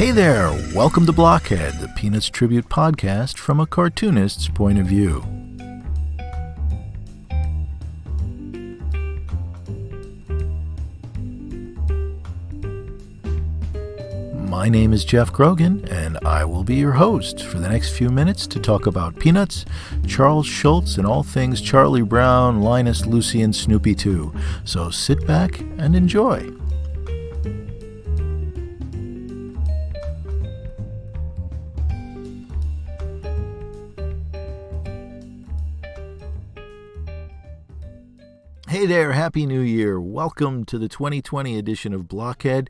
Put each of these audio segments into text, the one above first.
Hey there, welcome to Blockhead, the Peanuts tribute podcast from a cartoonist's point of view. My name is Jeff Grogan, and I will be your host for the next few minutes to talk about Peanuts, Charles Schulz, and all things Charlie Brown, Linus, Lucy, and Snoopy too. So sit back and enjoy. Hey there, Happy New Year. Welcome to the 2020 edition of Blockhead.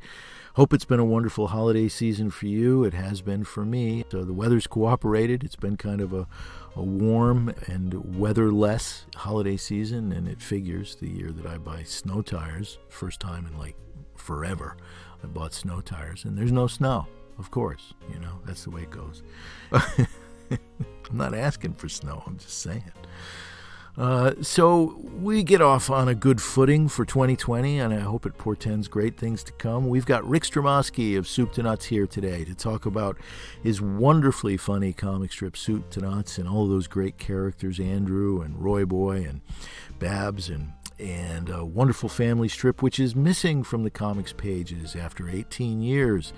Hope it's been a wonderful holiday season for you. It has been for me. So the weather's cooperated. It's been kind of a warm and weatherless holiday season, and it figures the year that I buy snow tires, first time in like forever, I bought snow tires, and there's no snow, of course. You know, that's the way it goes. I'm not asking for snow, I'm just saying. So we get off on a good footing for 2020, and I hope it portends great things to come. We've got Rick Stromoski of Soup to Nuts here today to talk about his wonderfully funny comic strip Soup to Nuts and all those great characters, Andrew and Royboy and Babs, and a wonderful family strip which is missing from the comics pages after 18 years.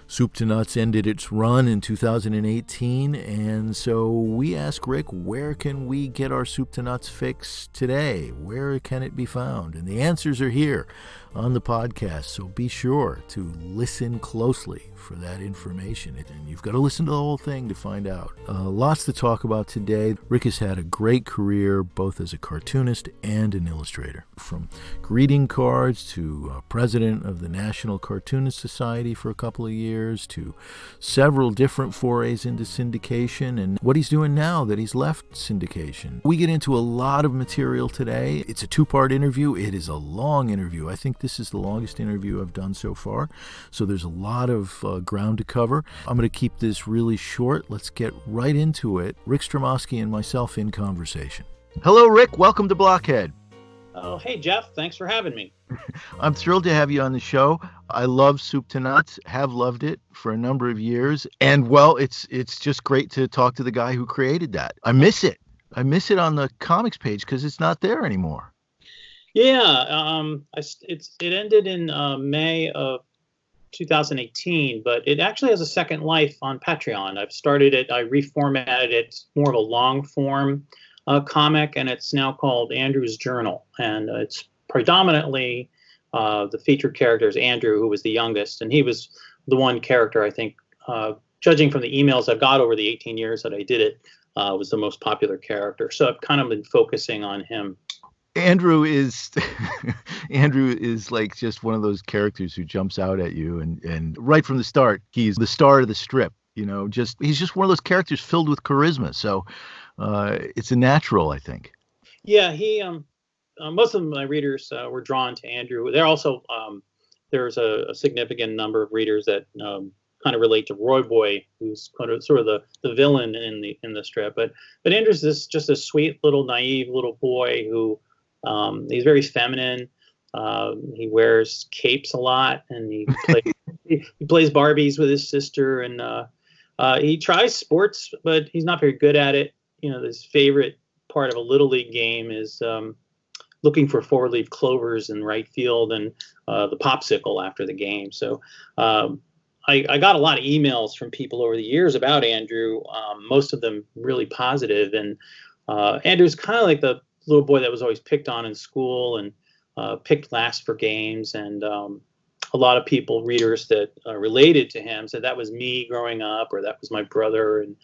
Soup to Nuts ended its run in 2018, and so we asked Rick, where can we get our Soup to Nuts fix today? Where can it be found? And the answers are here on the podcast, so be sure to listen closely for that information. And you've got to listen to the whole thing to find out. Lots to talk about today. Rick has had a great career, both as a cartoonist and an illustrator. From greeting cards to president of the National Cartoonist Society for a couple of years, to several different forays into syndication, and what he's doing now that he's left syndication. We get into a lot of material today. It's a two-part interview. It is a long interview. I think this is the longest interview I've done so far, so there's a lot of ground to cover. I'm going to keep this really short. Let's get right into it. Rick Stromoski and myself in conversation. Hello, Rick. Welcome to Blockhead. Oh, hey, Jeff. Thanks for having me. I'm thrilled to have you on the show. I love Soup to Nuts, have loved it for a number of years. And, well, it's just great to talk to the guy who created that. I miss it. I miss it on the comics page because it's not there anymore. Yeah, it ended in May of 2018, but it actually has a second life on Patreon. I've started it. I reformatted it. It's more of a long form comic, and it's now called Andrew's Journal. And it's predominantly the featured character is Andrew, who was the youngest, and he was the one character I think, judging from the emails I've got over the 18 years that I did it, was the most popular character. So I've kind of been focusing on him. Andrew is like just one of those characters who jumps out at you, and right from the start, he's the star of the strip. You know, he's just one of those characters filled with charisma. So it's a natural, I think. Yeah, he most of my readers were drawn to Andrew. They're also there's a significant number of readers that kind of relate to Royboy, who's kind of sort of the villain in the strip. But Andrew's just a sweet little naive little boy who he's very feminine. He wears capes a lot, and he plays Barbies with his sister, and he tries sports, but he's not very good at it. You know, his favorite part of a little league game is looking for four-leaf clovers in right field and the popsicle after the game. So I got a lot of emails from people over the years about Andrew, most of them really positive. And Andrew's kind of like the little boy that was always picked on in school and picked last for games. And a lot of people, readers that related to him, said that was me growing up, or that was my brother. And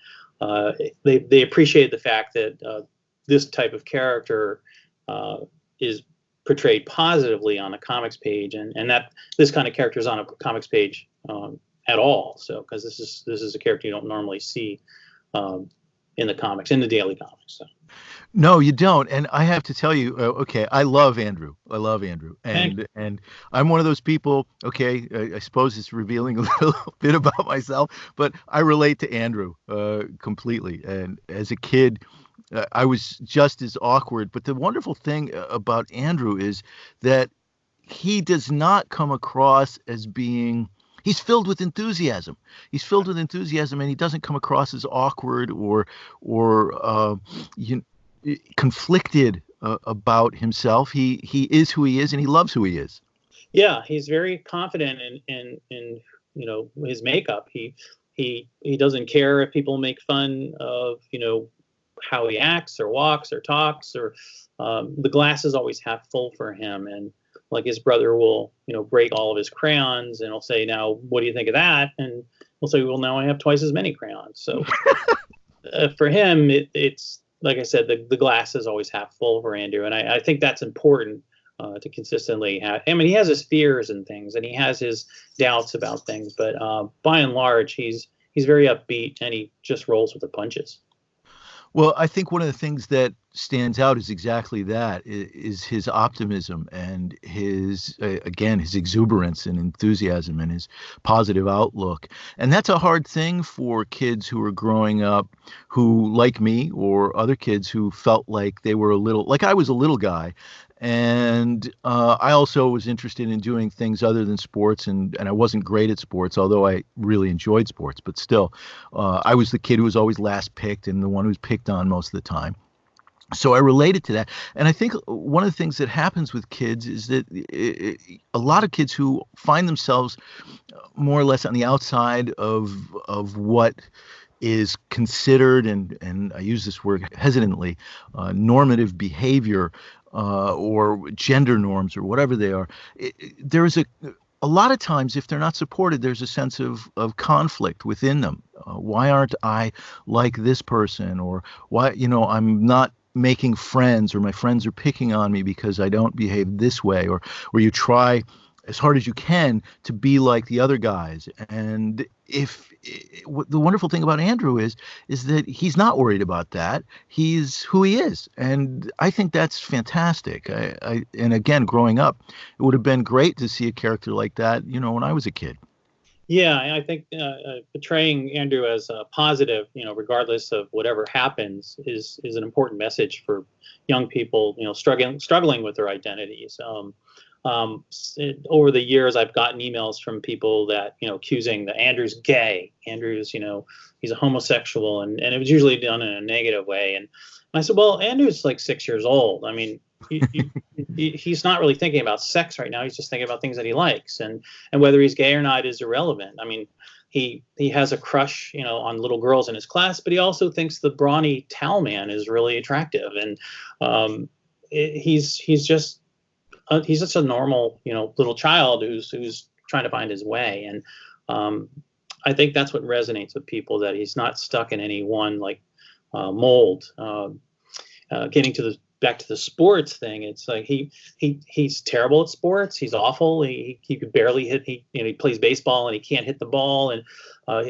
they appreciated the fact that this type of character is portrayed positively on a comics page, and that this kind of character is on a comics page at all. So, because this is a character you don't normally see in the comics, in the daily comics. So. No, you don't. And I have to tell you, okay, I love Andrew. And I'm one of those people, okay, I suppose it's revealing a little bit about myself, but I relate to Andrew completely. And as a kid, I was just as awkward. But the wonderful thing about Andrew is that he does not come across as being he's filled with enthusiasm. He's filled with enthusiasm, and he doesn't come across as awkward or conflicted about himself. He is who he is, and he loves who he is. Yeah, he's very confident in his makeup. He doesn't care if people make fun of how he acts or walks or talks, or the glass is always half full for him. And like, his brother will break all of his crayons, and he'll say, "Now what do you think of that?" And we'll say, "Well, now I have twice as many crayons." So for him, it's like I said, the glass is always half full for Andrew, and I think that's important to consistently have. I mean, he has his fears and things, and he has his doubts about things, but by and large, he's very upbeat, and he just rolls with the punches. Well, I think one of the things that stands out is exactly that, is his optimism and his exuberance and enthusiasm and his positive outlook. And that's a hard thing for kids who are growing up who, like me or other kids who felt like they were like I was a little guy. And I also was interested in doing things other than sports, and I wasn't great at sports, although I really enjoyed sports. But still, I was the kid who was always last picked and the one who was picked on most of the time. So I related to that. And I think one of the things that happens with kids is that a lot of kids who find themselves more or less on the outside of what is considered, and I use this word hesitantly, normative behavior, or gender norms, or whatever they are. There is a lot of times, if they're not supported, there's a sense of conflict within them. Why aren't I like this person? Or why, I'm not making friends, or my friends are picking on me because I don't behave this way, or where you try as hard as you can to be like the other guys. And the wonderful thing about Andrew is that he's not worried about that. He's who he is. And I think that's fantastic. And again, growing up, it would have been great to see a character like that, when I was a kid. Yeah, I think portraying Andrew as positive, regardless of whatever happens, is an important message for young people, struggling with their identities. Over the years, I've gotten emails from people that, accusing that Andrew's gay, Andrew's, he's a homosexual, and it was usually done in a negative way. And I said, well, Andrew's like 6 years old. I mean, he's not really thinking about sex right now. He's just thinking about things that he likes, and whether he's gay or not is irrelevant. I mean, he has a crush, on little girls in his class, but he also thinks the brawny towel man is really attractive, and he's just a normal, little child who's trying to find his way. And I think that's what resonates with people, that he's not stuck in any one mold. Getting back to the sports thing, it's like he's terrible at sports. He's awful. He could barely hit. He plays baseball and he can't hit the ball. And I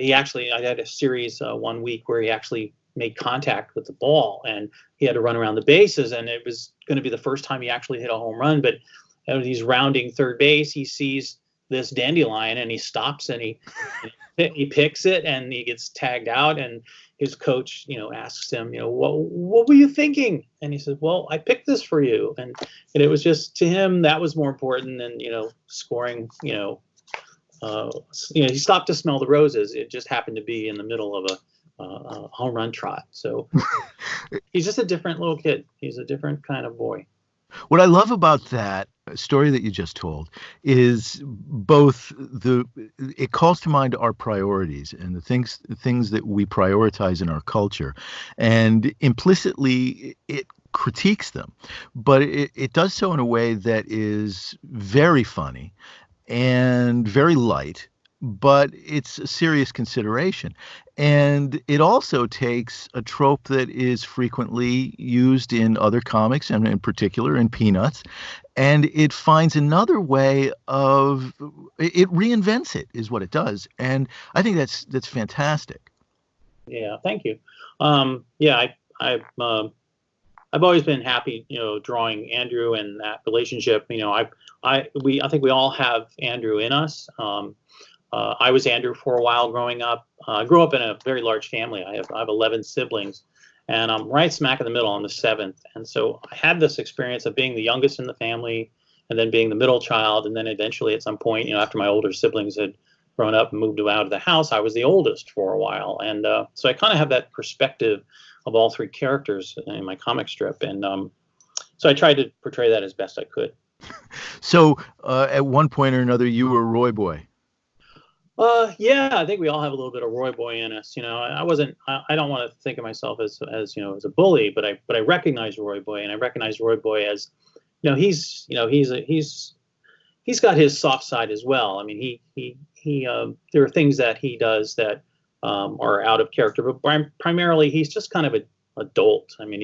had a series 1 week where he actually made contact with the ball, and he had to run around the bases, and it was going to be the first time he actually hit a home run. But as he's rounding third base, he sees this dandelion, and he stops, and he picks it, and he gets tagged out. And his coach, asks him, what were you thinking? And he says, well, I picked this for you. And it was just, to him, that was more important than, scoring, he stopped to smell the roses. It just happened to be in the middle of a home run trot. So he's just a different little kid. He's a different kind of boy. What I love about that story that you just told is both it calls to mind our priorities and the things that we prioritize in our culture, and implicitly it critiques them, but it does so in a way that is very funny and very light, but it's a serious consideration. And it also takes a trope that is frequently used in other comics, and in particular in Peanuts, and it finds another way it reinvents it, is what it does. And I think that's fantastic. Yeah, thank you. I've always been happy, drawing Andrew and that relationship. I think we all have Andrew in us. I was Andrew for a while growing up. I grew up in a very large family. I have 11 siblings, and I'm right smack in the middle. I'm the seventh. And so I had this experience of being the youngest in the family, and then being the middle child. And then eventually at some point, after my older siblings had grown up and moved out of the house, I was the oldest for a while, and so I kind of have that perspective of all three characters in my comic strip, and so I tried to portray that as best I could. So at one point or another, you were Royboy. Yeah, I think we all have a little bit of Royboy in us. I don't want to think of myself as as a bully, but I recognize Royboy, and I recognize Royboy as, he's got his soft side as well. I mean, there are things that he does that are out of character, but primarily he's just kind of a dolt. I mean,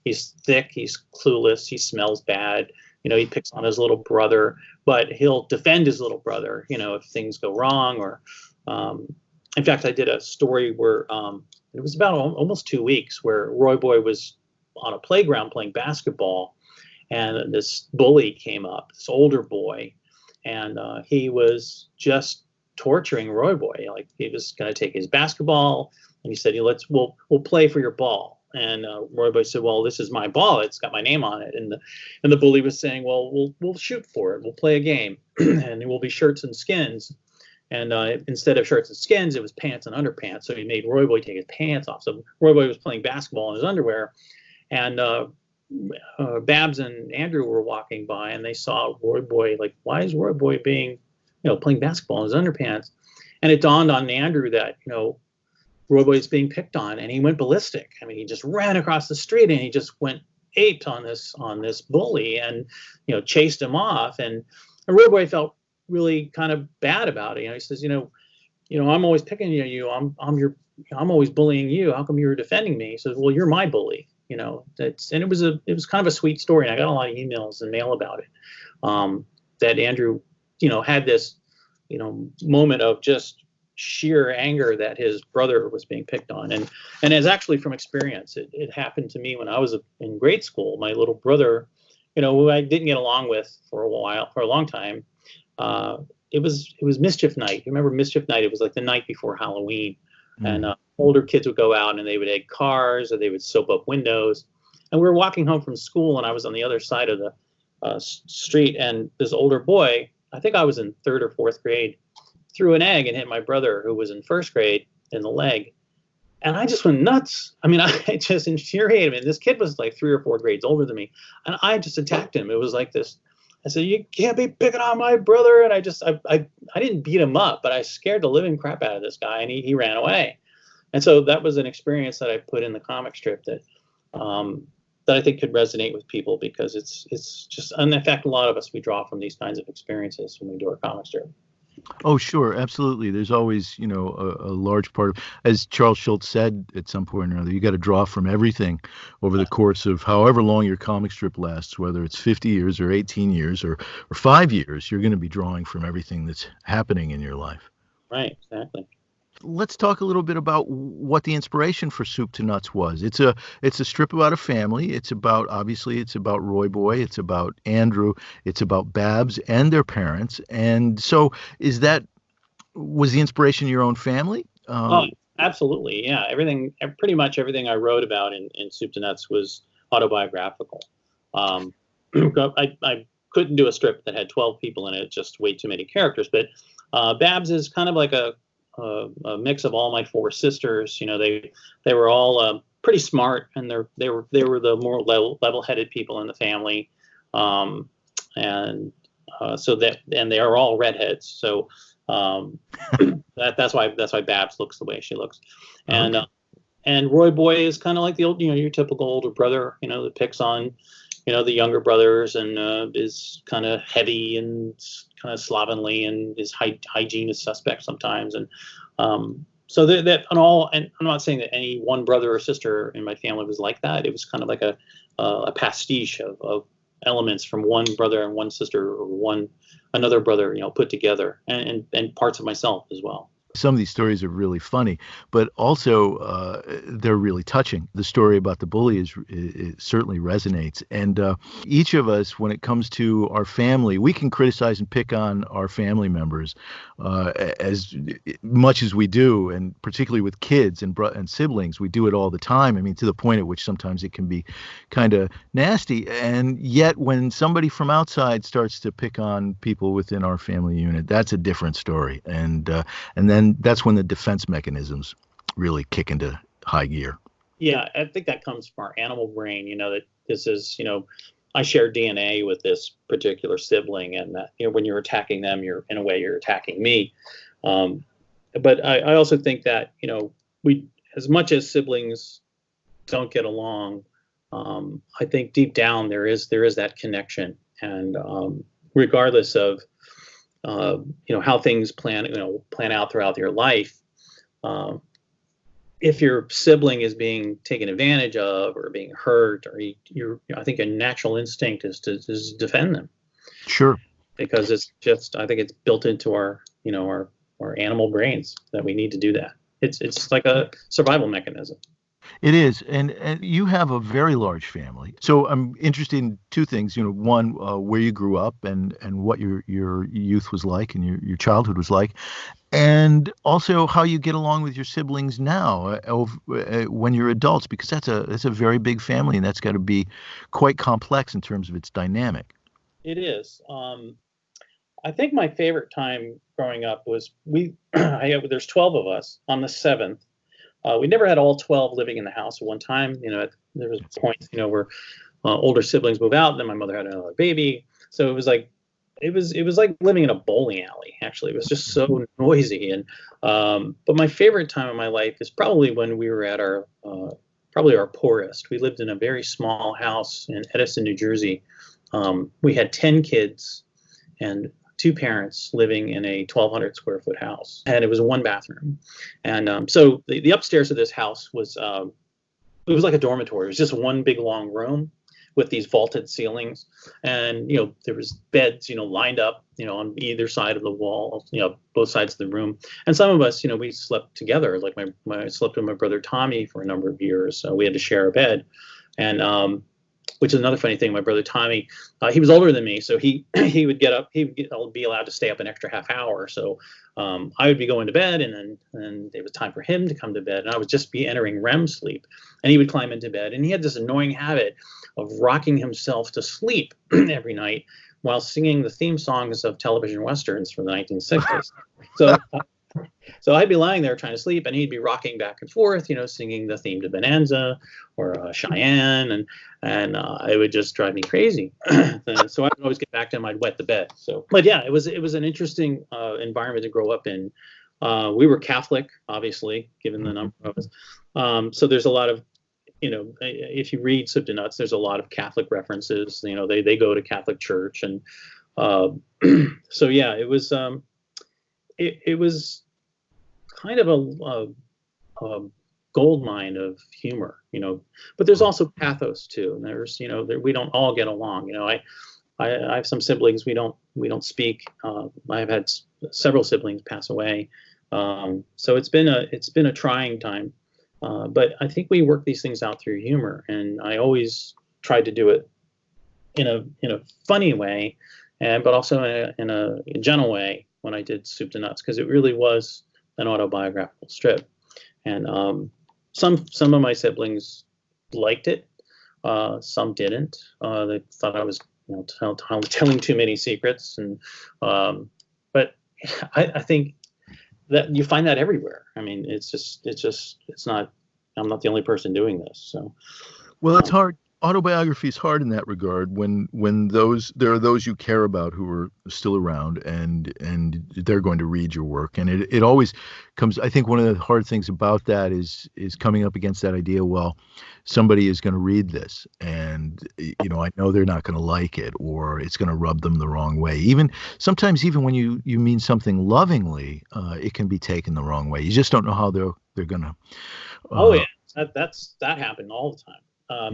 he's thick, he's clueless, he smells bad. He picks on his little brother, but he'll defend his little brother, if things go wrong. Or, in fact, I did a story where it was about almost 2 weeks, where Royboy was on a playground playing basketball, and this bully came up, this older boy, and he was just torturing Royboy. Like, he was going to take his basketball, and he said, we'll play for your ball. And Royboy said, "Well, this is my ball. It's got my name on it." And the bully was saying, "Well, we'll shoot for it. We'll play a game, and it will be shirts and skins." And instead of shirts and skins, it was pants and underpants. So he made Royboy take his pants off. So Royboy was playing basketball in his underwear, and Babs and Andrew were walking by, and they saw Royboy. Like, why is Royboy being, playing basketball in his underpants? And it dawned on Andrew that, Royboy's being picked on, and he went ballistic. I mean, he just ran across the street, and he just went aped on this bully, and chased him off. And Royboy felt really kind of bad about it. He says, I'm always picking you. I'm always bullying you. How come you're defending me? He says, "Well, you're my bully." And it was kind of a sweet story, and I got a lot of emails and mail about it. That Andrew, had this, moment of just sheer anger that his brother was being picked on, and as actually from experience, it happened to me when I was in grade school. My little brother, who I didn't get along with for a long time, it was mischief night. You remember mischief night? It was like the night before Halloween, and older kids would go out and they would egg cars, or they would soap up windows, and we were walking home from school, and I was on the other side of the street, and this older boy, I think I was in 3rd or 4th grade, threw an egg and hit my brother, who was in 1st grade, in the leg. And I just went nuts. I mean, I just infuriated him. And this kid was like 3 or 4 grades older than me. And I just attacked him. It was like this. I said, "You can't be picking on my brother." And I didn't beat him up, but I scared the living crap out of this guy, and he ran away. And so that was an experience that I put in the comic strip that I think could resonate with people, because it's just, and in fact, a lot of us, we draw from these kinds of experiences when we do our comic strip. Oh, sure. Absolutely. There's always, a large part of, as Charles Schultz said at some point or another, you got to draw from everything over the course of however long your comic strip lasts, whether it's 50 years or 18 years or 5 years, you're going to be drawing from everything that's happening in your life. Right. Exactly. Let's talk a little bit about what the inspiration for Soup to Nuts was. It's a strip about a family. It's about Royboy. It's about Andrew. It's about Babs and their parents. And so was the inspiration your own family? Oh, absolutely. Yeah. Pretty much everything I wrote about in Soup to Nuts was autobiographical. I couldn't do a strip that had 12 people in it, just way too many characters. But Babs is kind of like a mix of all my 4 sisters. They were all pretty smart, and they were the more level-headed people in the family, and they are all redheads. So that's why Babs looks the way she looks, and Royboy is kind of like the old, your typical older brother, that picks on, the younger brothers, and is kind of heavy and kind of slovenly, and his hygiene is suspect sometimes. And so that and all, and I'm not saying that any one brother or sister in my family was like that. It was kind of like a pastiche of elements from one brother and one sister, or another brother, put together, and parts of myself as well. Some of these stories are really funny, but also they're really touching. The story about the bully it certainly resonates. And each of us, when it comes to our family, we can criticize and pick on our family members as much as we do, and particularly with kids and siblings, we do it all the time. I mean, to the point at which sometimes it can be kind of nasty. And yet, when somebody from outside starts to pick on people within our family unit, that's a different story. And then that's when the defense mechanisms really kick into high gear. Yeah, I think that comes from our animal brain, that this is, I share DNA with this particular sibling, and that, when you're attacking them, you're attacking me. But I also think that, we, as much as siblings don't get along, I think deep down there is that connection. And regardless of how things plan out throughout your life. If your sibling is being taken advantage of or being hurt, or I think a natural instinct is to defend them. Sure. Because I think it's built into our animal brains that we need to do that. It's like a survival mechanism. It is, and you have a very large family. So I'm interested in two things. One, where you grew up and what your youth was like and your childhood was like, and also how you get along with your siblings now when you're adults, because that's a very big family, and that's got to be quite complex in terms of its dynamic. It is. I think my favorite time growing up was there's 12 of us. On the 7th. We never had all 12 living in the house at one time. There was points, where older siblings move out, and then my mother had another baby. So it was like living in a bowling alley. Actually, it was just so noisy. And but my favorite time of my life is probably when we were at our poorest. We lived in a very small house in Edison, New Jersey. We had 10 kids and 2 parents living in a 1,200 square foot house, and it was a 1 bathroom. And so the upstairs of this house was it was like a dormitory. It was just one big long room with these vaulted ceilings, and there was beds lined up on either side of the wall, both sides of the room. And some of us, we slept together. Like I slept with my brother Tommy for a number of years, so we had to share a bed. And which is another funny thing. My brother Tommy, he was older than me, so he would get up. He would be allowed to stay up an extra half hour. So I would be going to bed, and then it was time for him to come to bed, and I would just be entering REM sleep, and he would climb into bed, and he had this annoying habit of rocking himself to sleep every night while singing the theme songs of television westerns from the 1960s. So I'd be lying there trying to sleep, and he'd be rocking back and forth, singing the theme to Bonanza or Cheyenne, and it would just drive me crazy. So I would always get back to him. I'd wet the bed. But yeah, it was an interesting environment to grow up in. We were Catholic, obviously, given the number of us. So there's a lot of, if you read Soup to Nuts, there's a lot of Catholic references. They go to Catholic church, and so yeah, it was. It was kind of a gold mine of humor, but there's also pathos too. And there's, we don't all get along. I have some siblings we don't speak. I've had several siblings pass away, so it's been a trying time. But I think we work these things out through humor, and I always tried to do it in a funny way, but also in a gentle way when I did Soup to Nuts, because it really was an autobiographical strip. And some of my siblings liked it, some didn't. They thought I was telling too many secrets, and but I think that you find that everywhere. I mean, it's not. I'm not the only person doing this. So, well, it's hard. Autobiography is hard in that regard when there are those you care about who are still around, and they're going to read your work, and it always comes. I think one of the hard things about that is coming up against that idea. Well, somebody is going to read this, and I know they're not going to like it, or it's going to rub them the wrong way. Sometimes when you mean something lovingly, it can be taken the wrong way. You just don't know how they're going to. Oh yeah, that happened all the time.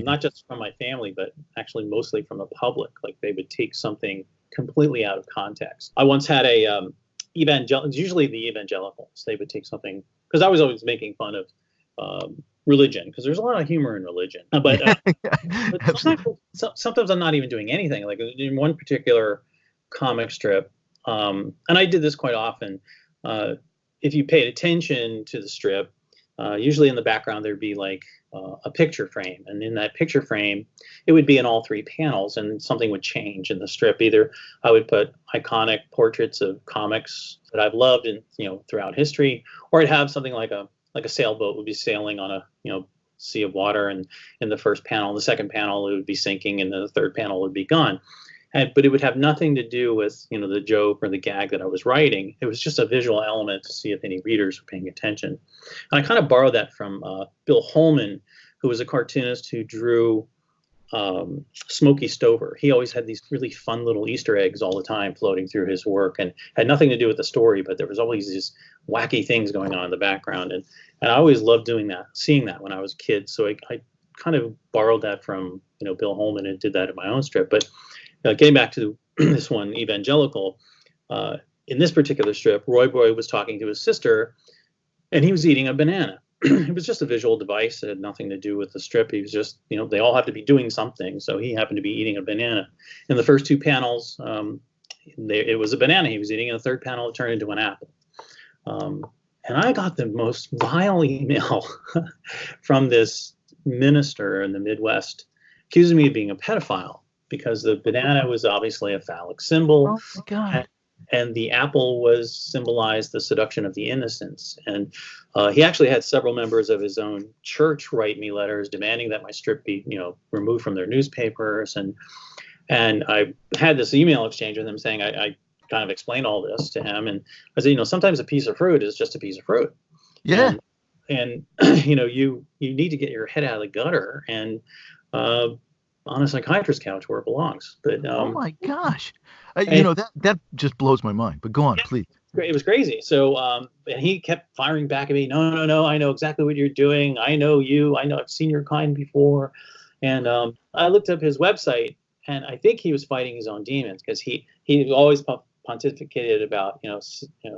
Not just from my family, but actually mostly from the public. Like they would take something completely out of context. I once had a usually the evangelicals. They would take something, because I was always making fun of religion, because there's a lot of humor in religion. But sometimes I'm not even doing anything. Like in one particular comic strip, and I did this quite often. If you paid attention to the strip, usually in the background there'd be like a picture frame, and in that picture frame, it would be in all three panels, and something would change in the strip. Either I would put iconic portraits of comics that I've loved and throughout history, or I'd have something like a sailboat would be sailing on a sea of water, and in the first panel, the second panel it would be sinking, and the third panel would be gone. But it would have nothing to do with the joke or the gag that I was writing. It was just a visual element to see if any readers were paying attention. And I kind of borrowed that from Bill Holman, who was a cartoonist who drew Smokey Stover. He always had these really fun little Easter eggs all the time floating through his work, and had nothing to do with the story, but there was always these wacky things going on in the background. And I always loved doing that, seeing that when I was a kid. So I kind of borrowed that from Bill Holman and did that in my own strip. But getting back to this one, Evangelical, in this particular strip, Royboy was talking to his sister, and he was eating a banana. It was just a visual device. It had nothing to do with the strip. He was just, they all have to be doing something. So he happened to be eating a banana. In the first two panels, it was a banana he was eating. In the third panel, it turned into an apple. And I got the most vile email from this minister in the Midwest accusing me of being a pedophile, because the banana was obviously a phallic symbol. Oh my God. And the apple symbolized the seduction of the innocents. And he actually had several members of his own church write me letters demanding that my strip be, removed from their newspapers. And I had this email exchange with him saying, I kind of explained all this to him. And I said, sometimes a piece of fruit is just a piece of fruit. Yeah. And you need to get your head out of the gutter and on a psychiatrist's couch where it belongs. But oh my gosh. That just blows my mind. But go on, please. It was crazy. So, and he kept firing back at me. No. I know exactly what you're doing. I know you. I know I've seen your kind before. And I looked up his website, and I think he was fighting his own demons, because he always pontificated about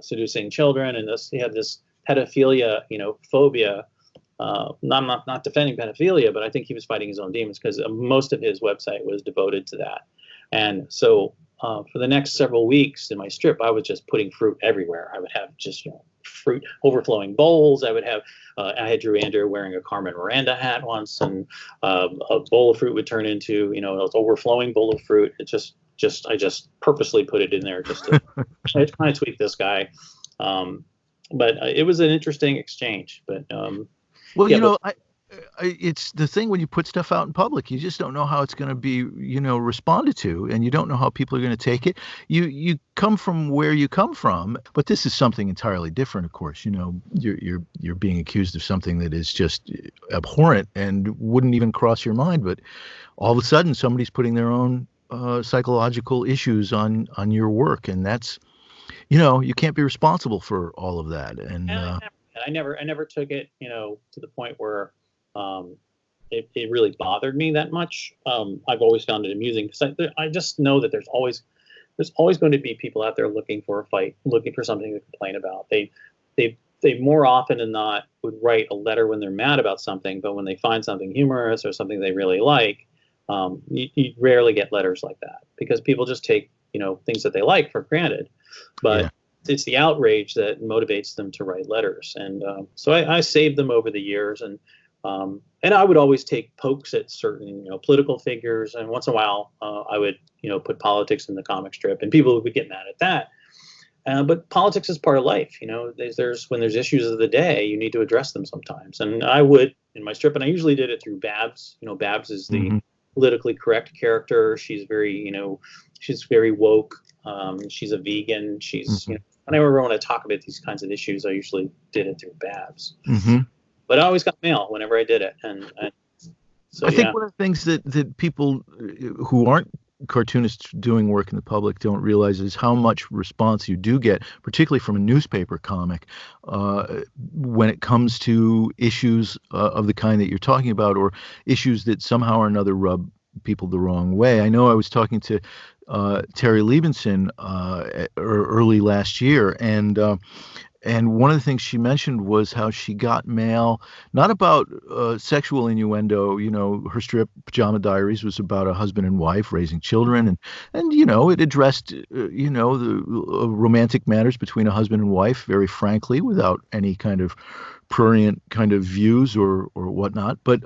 seducing children, and he had this pedophilia phobia. I'm not defending pedophilia, but I think he was fighting his own demons, because most of his website was devoted to that. And so for the next several weeks in my strip, I was just putting fruit everywhere. I would have just fruit overflowing bowls. I had Drew Andrew wearing a Carmen Miranda hat once, and a bowl of fruit would turn into an overflowing bowl of fruit. I just purposely put it in there just to kind of tweak this guy. But it was an interesting exchange. But well, it's the thing when you put stuff out in public, you just don't know how it's going to be, responded to, and you don't know how people are going to take it. You come from where you come from, but this is something entirely different. Of course, you're being accused of something that is just abhorrent and wouldn't even cross your mind. But all of a sudden, somebody's putting their own psychological issues on your work, and that's, you can't be responsible for all of that. And I never took it, to the point where it really bothered me that much. I've always found it amusing, because I just know that there's always going to be people out there looking for a fight, looking for something to complain about. They more often than not would write a letter when they're mad about something, but when they find something humorous or something they really like, you rarely get letters like that, because people just take things that they like for granted. But it's the outrage that motivates them to write letters. And so I saved them over the years, and I would always take pokes at certain political figures, and once in a while I would put politics in the comic strip, and people would get mad at that. But politics is part of life. When there's issues of the day, you need to address them sometimes. And I would in my strip, and I usually did it through Babs. Babs is the politically correct character. She's very she's very woke. She's a vegan. She's whenever I want to talk about these kinds of issues, I usually did it through Babs. But I always got mail whenever I did it. And so I think one of the things that people who aren't cartoonists doing work in the public don't realize is how much response you do get, particularly from a newspaper comic, when it comes to issues of the kind that you're talking about, or issues that somehow or another rub people the wrong way. I know I was talking to Terry Liebenson early last year, and one of the things she mentioned was how she got mail, not about sexual innuendo. Her strip, Pajama Diaries, was about a husband and wife raising children. And it addressed, the romantic matters between a husband and wife very frankly, without any kind of prurient kind of views or whatnot. But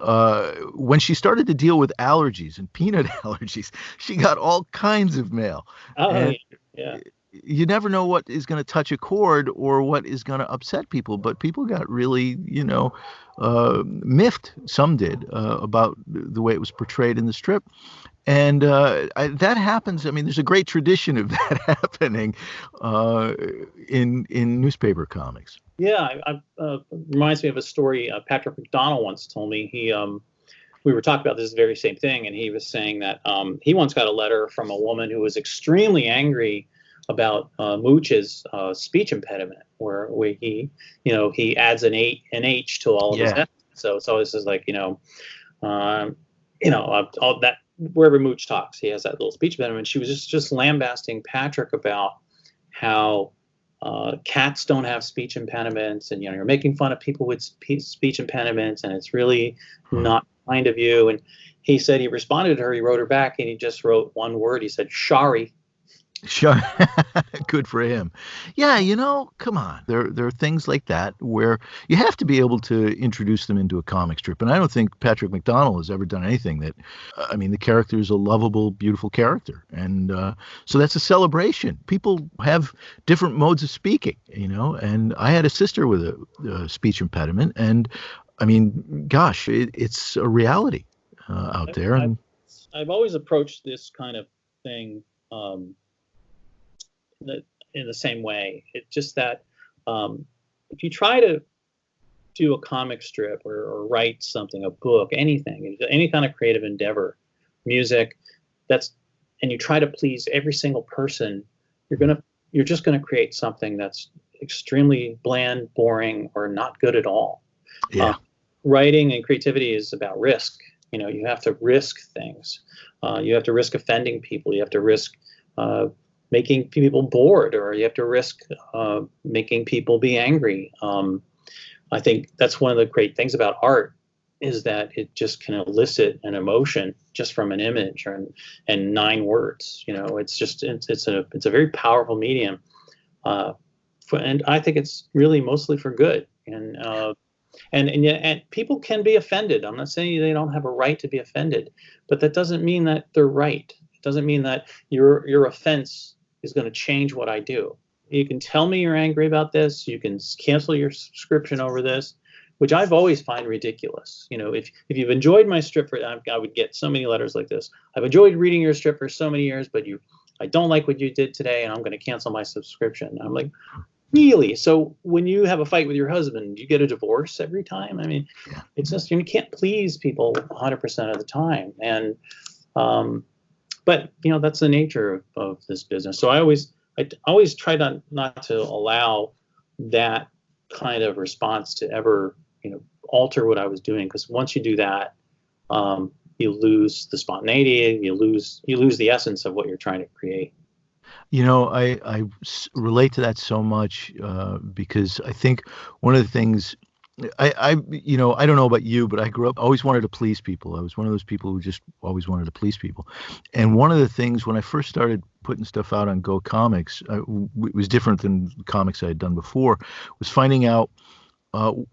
when she started to deal with allergies and peanut allergies, she got all kinds of mail. Oh, and yeah. You never know what is going to touch a chord or what is going to upset people, but people got really, miffed. Some did about the way it was portrayed in the strip. And that happens. I mean, there's a great tradition of that happening in newspaper comics. Yeah, reminds me of a story Patrick McDonnell once told me. We were talking about this very same thing, and he was saying that he once got a letter from a woman who was extremely angry about Mooch's speech impediment, where he adds an H to all of his F's. So it's always just like all that, wherever Mooch talks, he has that little speech impediment. She was just lambasting Patrick about how cats don't have speech impediments, and you're making fun of people with speech impediments, and it's really not kind of you. And he said he responded to her, he wrote her back, and he just wrote one word. He said, "Sorry." Sure. Good for him. Yeah, come on. There are things like that where you have to be able to introduce them into a comic strip. And I don't think Patrick McDonnell has ever done anything that, the character is a lovable, beautiful character. And so that's a celebration. People have different modes of speaking, and I had a sister with a speech impediment. And gosh, it's a reality out there. And I've always approached this kind of thing in the same way. It's just that if you try to do a comic strip or write something, a book, anything, any kind of creative endeavor, music, and you try to please every single person, you're just gonna create something that's extremely bland, boring, or not good at all. Yeah. Writing and creativity is about risk. You have to risk things. You have to risk offending people. You have to risk making people bored, or you have to risk making people be angry. I think that's one of the great things about art, is that it just can elicit an emotion just from an image and 9 words. It's a very powerful medium, and I think it's really mostly for good. And people can be offended. I'm not saying they don't have a right to be offended, but that doesn't mean that they're right. It doesn't mean that your offense is going to change what I do. You can tell me you're angry about this. You can cancel your subscription over this, which I've always find ridiculous. If you've enjoyed my strip, I would get so many letters like this. I've enjoyed reading your strip for so many years, but I don't like what you did today, and I'm going to cancel my subscription. I'm like, really? So when you have a fight with your husband, you get a divorce every time? It's just, you can't please people 100% of the time. And but that's the nature of this business. So I always try not to allow that kind of response to ever alter what I was doing, because once you do that, you lose the spontaneity, you lose the essence of what you're trying to create. I relate to that so much because I think one of the things I don't know about you, but I grew up, always wanted to please people. I was one of those people who just always wanted to please people. And one of the things when I first started putting stuff out on Go Comics, it was different than comics I had done before, was finding out,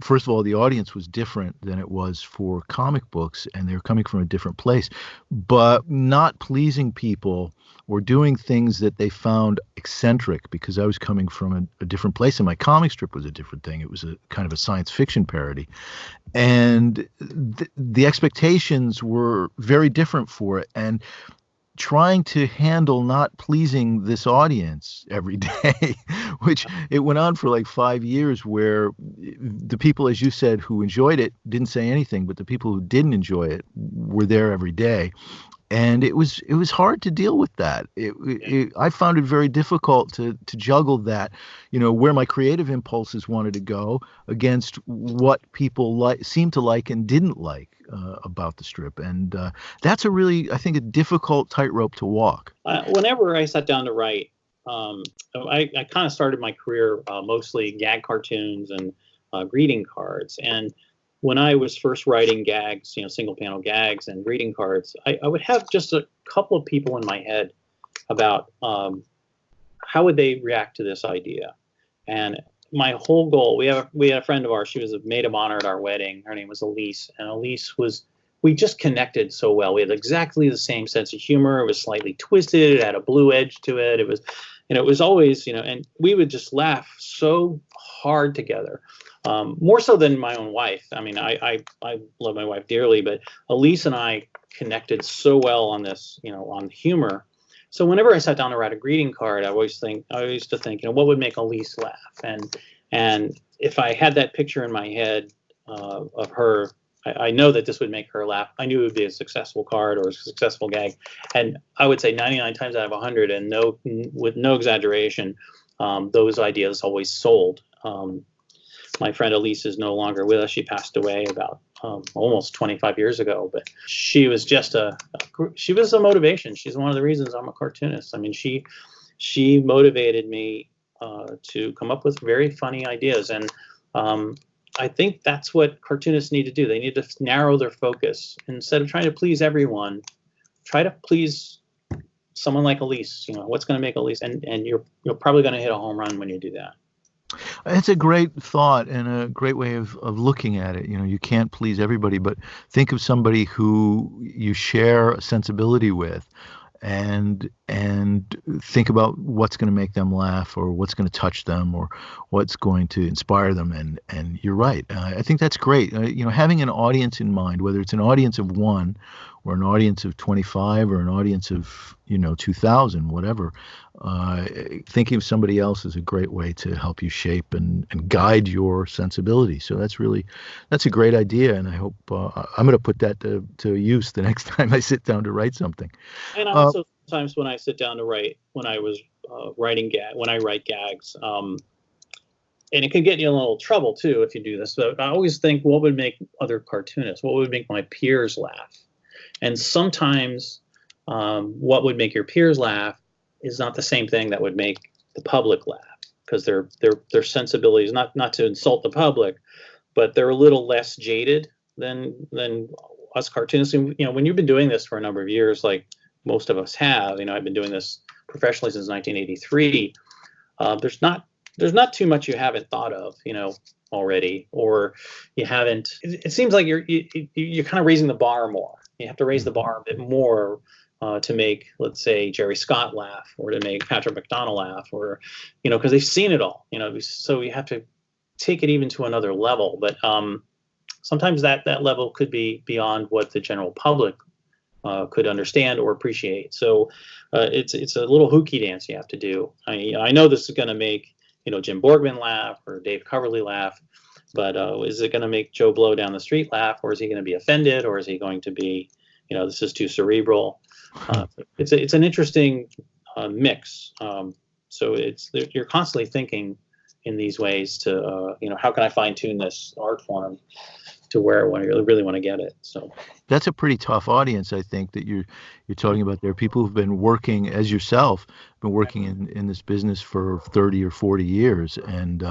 first of all, the audience was different than it was for comic books, and they were coming from a different place. But not pleasing people or doing things that they found eccentric, because I was coming from a different place, and my comic strip was a different thing. It was a kind of a science fiction parody. And the expectations were very different for it. And trying to handle not pleasing this audience every day, which it went on for like 5 years, where the people, as you said, who enjoyed it didn't say anything, but the people who didn't enjoy it were there every day. And it was hard to deal with that. I found it very difficult to juggle that, where my creative impulses wanted to go against what people seemed to like and didn't like about the strip. And that's a really, I think, a difficult tightrope to walk. Whenever I sat down to write, I kind of started my career mostly gag cartoons and greeting cards. And when I was first writing gags, single panel gags and greeting cards, I would have just a couple of people in my head about how would they react to this idea. And my whole goal, we had a friend of ours, she was a maid of honor at our wedding. Her name was Elise. And Elise we just connected so well. We had exactly the same sense of humor. It was slightly twisted. It had a blue edge to it. It was always, and we would just laugh so hard together. More so than my own wife. I mean, I love my wife dearly, but Elise and I connected so well on this, on humor. So whenever I sat down to write a greeting card, I used to think, what would make Elise laugh? And if I had that picture in my head of her, I know that this would make her laugh. I knew it would be a successful card or a successful gag. And I would say 99 times out of 100, and with no exaggeration, those ideas always sold. My friend Elise is no longer with us. She passed away about almost 25 years ago, but she was just she was a motivation. She's one of the reasons I'm a cartoonist. I mean, she motivated me to come up with very funny ideas. And I think that's what cartoonists need to do. They need to narrow their focus. Instead of trying to please everyone, try to please someone like Elise. What's going to make Elise, and you're probably going to hit a home run when you do that. It's a great thought and a great way of looking at it. You can't please everybody, but think of somebody who you share a sensibility with, and think about what's going to make them laugh, or what's going to touch them, or what's going to inspire them. And you're right. I think that's great. Having an audience in mind, whether it's an audience of one, or an audience of 25, or an audience of 2,000, whatever. Thinking of somebody else is a great way to help you shape and guide your sensibility. So that's a great idea, and I hope I'm going to put that to use the next time I sit down to write something. And also sometimes when I sit down to write, when I was writing when I write gags, and it can get you in a little trouble too if you do this. But I always think, what would make other cartoonists? What would make my peers laugh? And sometimes what would make your peers laugh is not the same thing that would make the public laugh, because their sensibilities, not to insult the public, but they're a little less jaded than us cartoonists. When you've been doing this for a number of years, like most of us have, I've been doing this professionally since 1983. There's not too much you haven't thought of, already, or you haven't. It seems like you're kind of raising the bar more. You have to raise the bar a bit more to make, let's say, Jerry Scott laugh, or to make Patrick McDonald laugh, or, because they've seen it all, so you have to take it even to another level. But sometimes that level could be beyond what the general public could understand or appreciate. So it's a little hooky dance you have to do. I know this is going to make, Jim Borgman laugh, or Dave Coverly laugh, but is it going to make Joe Blow down the street laugh, or is he going to be offended, or is he going to be, this is too cerebral? It's an interesting mix. So you're constantly thinking in these ways to, how can I fine tune this art form to where I really want to get it. So that's a pretty tough audience, I think, that you're talking about there. People who've been working, as yourself, been working in this business for 30 or 40 years. And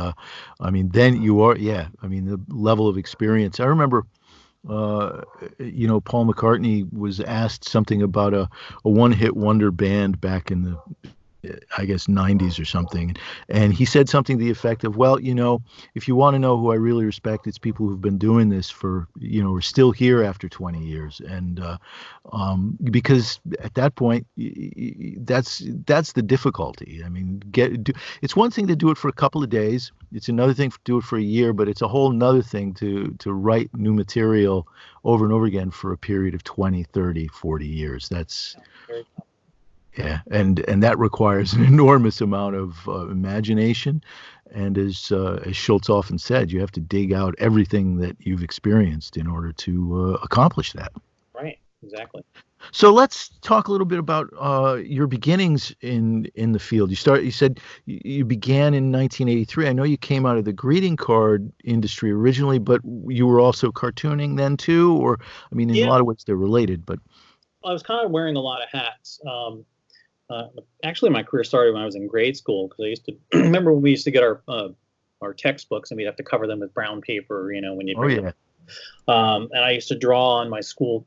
then you are, the level of experience. I remember, Paul McCartney was asked something about a one-hit wonder band back in the, I guess, 90s or something. And he said something to the effect of, well, if you want to know who I really respect, it's people who've been doing this for, are still here after 20 years. And because at that point, that's the difficulty. I mean, it's one thing to do it for a couple of days. It's another thing to do it for a year, but it's a whole nother thing to write new material over and over again for a period of 20, 30, 40 years. That's... Yeah, and that requires an enormous amount of imagination, and as Schultz often said, you have to dig out everything that you've experienced in order to accomplish that. Right, exactly. So let's talk a little bit about your beginnings in the field. You said you began in 1983. I know you came out of the greeting card industry originally, but you were also cartooning then too, or in a lot of ways they're related, but. I was kind of wearing a lot of hats. actually my career started when I was in grade school, because I used to remember when we used to get our textbooks and we'd have to cover them with brown paper, when you Oh bring them. yeah. And I used to draw on my school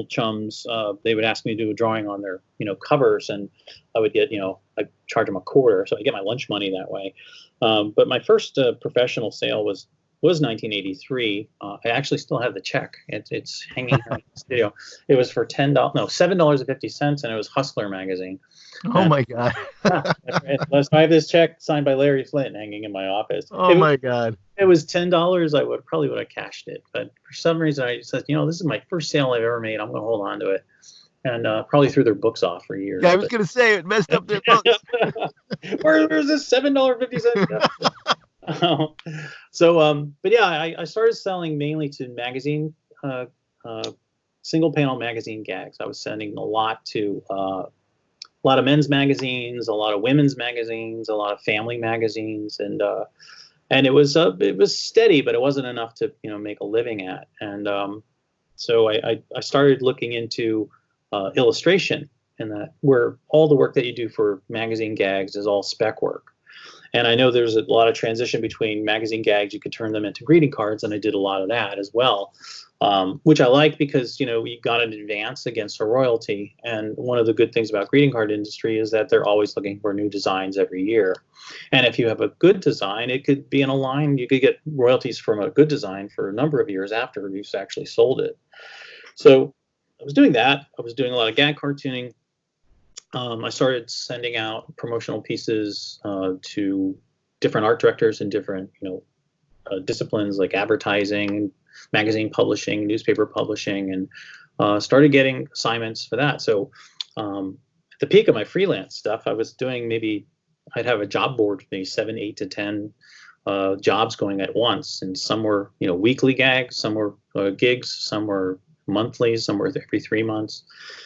chums. They would ask me to do a drawing on their covers, and I would get I'd charge them a quarter, so I get my lunch money that way. But my first professional sale was 1983. I actually still have the check. It's hanging here in the studio. It was for $7.50, and it was Hustler magazine. Oh my God. So I have this check signed by Larry Flint hanging in my office. Oh my God. It was $10. I probably would have cashed it, but for some reason I said, this is my first sale I've ever made. I'm going to hold on to it, and probably threw their books off for years. Yeah, I was going to say it messed up their books. Where's this $7.50? But yeah, I started selling mainly to magazine, single panel magazine gags. I was sending a lot to a lot of men's magazines, a lot of women's magazines, a lot of family magazines, and it was steady, but it wasn't enough to make a living at. And so I started looking into illustration, and that where all the work that you do for magazine gags is all spec work. And I know there's a lot of transition between magazine gags. You could turn them into greeting cards, and I did a lot of that as well, which I like because, we got an advance against a royalty. And one of the good things about greeting card industry is that they're always looking for new designs every year. And if you have a good design, it could be in a line. You could get royalties from a good design for a number of years after you've actually sold it. So I was doing that. I was doing a lot of gag cartooning. I started sending out promotional pieces to different art directors in different, disciplines like advertising, magazine publishing, newspaper publishing, and started getting assignments for that. So at the peak of my freelance stuff, I was doing I'd have a job board with maybe 7, 8 to 10 jobs going at once, and some were weekly gags, some were gigs, some were monthly, some were every 3 months.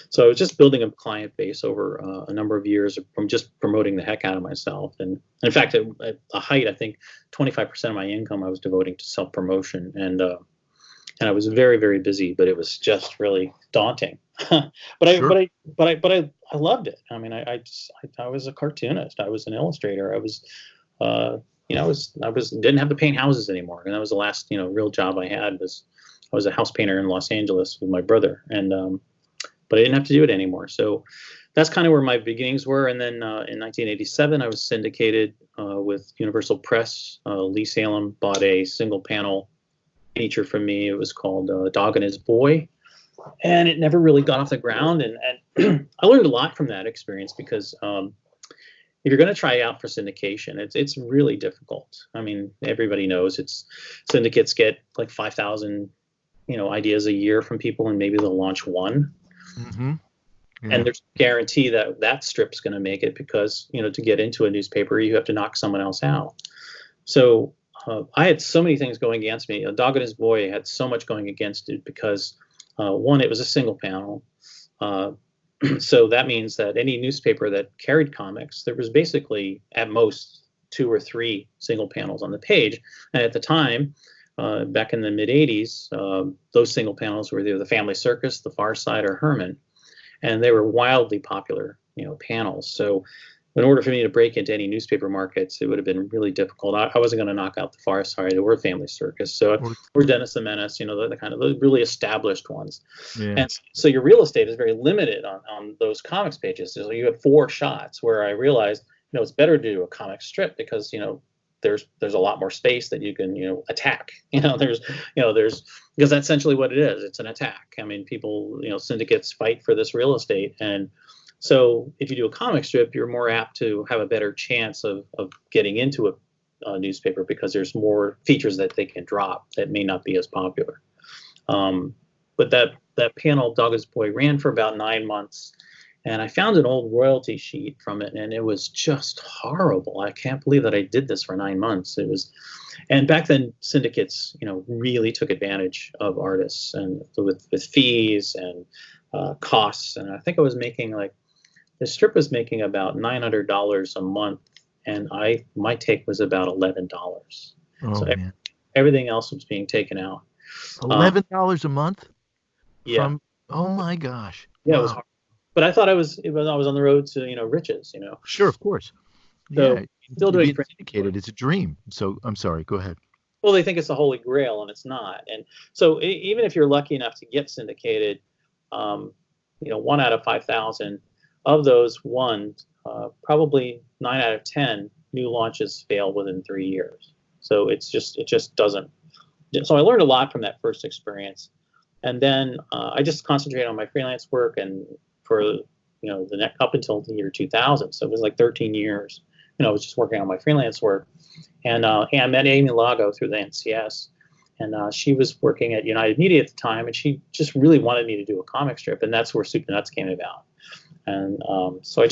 So I was just building a client base over a number of years from just promoting the heck out of myself. And in fact, at the height, I think 25% of my income I was devoting to self-promotion, and I was very, very busy, but it was just really daunting. But I loved it. I mean, I was a cartoonist. I was an illustrator. I was didn't have to paint houses anymore, and that was the last real job I had. I was a house painter in Los Angeles with my brother, and but I didn't have to do it anymore. So that's kind of where my beginnings were. And then in 1987, I was syndicated with Universal Press. Lee Salem bought a single panel feature from me. It was called Dog and His Boy, and it never really got off the ground. And I learned a lot from that experience, because if you're going to try out for syndication, it's really difficult. I mean, everybody knows syndicates get like 5,000 ideas a year from people, and maybe they'll launch one. Mm-hmm. Yeah. And there's a guarantee that strip's going to make it, because to get into a newspaper, you have to knock someone else out. So I had so many things going against me. Dog and His Boy had so much going against it because one, it was a single panel. So that means that any newspaper that carried comics, there was basically at most 2 or 3 single panels on the page. And at the time, back in the mid 80s, those single panels were either the Family Circus, the Far Side, or Herman, and they were wildly popular, panels. So in order for me to break into any newspaper markets, it would have been really difficult. I wasn't going to knock out the Far Side or Family Circus. So or Dennis the Menace, the kind of the really established ones. Yeah. And so your real estate is very limited on those comics pages. So you have 4 shots, where I realized, it's better to do a comic strip, because, there's a lot more space that you can attack. There's because that's essentially what it is. It's an attack. I mean, people, syndicates fight for this real estate, and so if you do a comic strip, you're more apt to have a better chance of getting into a newspaper, because there's more features that they can drop that may not be as popular. But that panel, Dog and His Boy, ran for about 9 months. And I found an old royalty sheet from it, and it was just horrible. I can't believe that I did this for 9 months. And back then, syndicates, really took advantage of artists, and with fees and costs. And I think I was making the strip was making about $900 a month, and my take was about $11. So everything else was being taken out. $11 a month? Yeah. Oh my gosh. Yeah, wow. It was hard. but I thought I was on the road to riches. Sure, of course. So Yeah, still doing being syndicated is a dream. So I'm sorry. Go ahead. well, they think it's the holy grail, and it's not. And so even if you're lucky enough to get syndicated, 1 out of 5,000 of those ones, probably 9 out of 10 new launches fail within 3 years. So it just doesn't. So I learned a lot from that first experience, and then I just concentrated on my freelance work, and for the next up until the year 2000. So it was like 13 years. I was just working on my freelance work, and I met Amy Lago through the NCS, and she was working at United Media at the time, and she just really wanted me to do a comic strip, and that's where Soup to Nuts came about. And so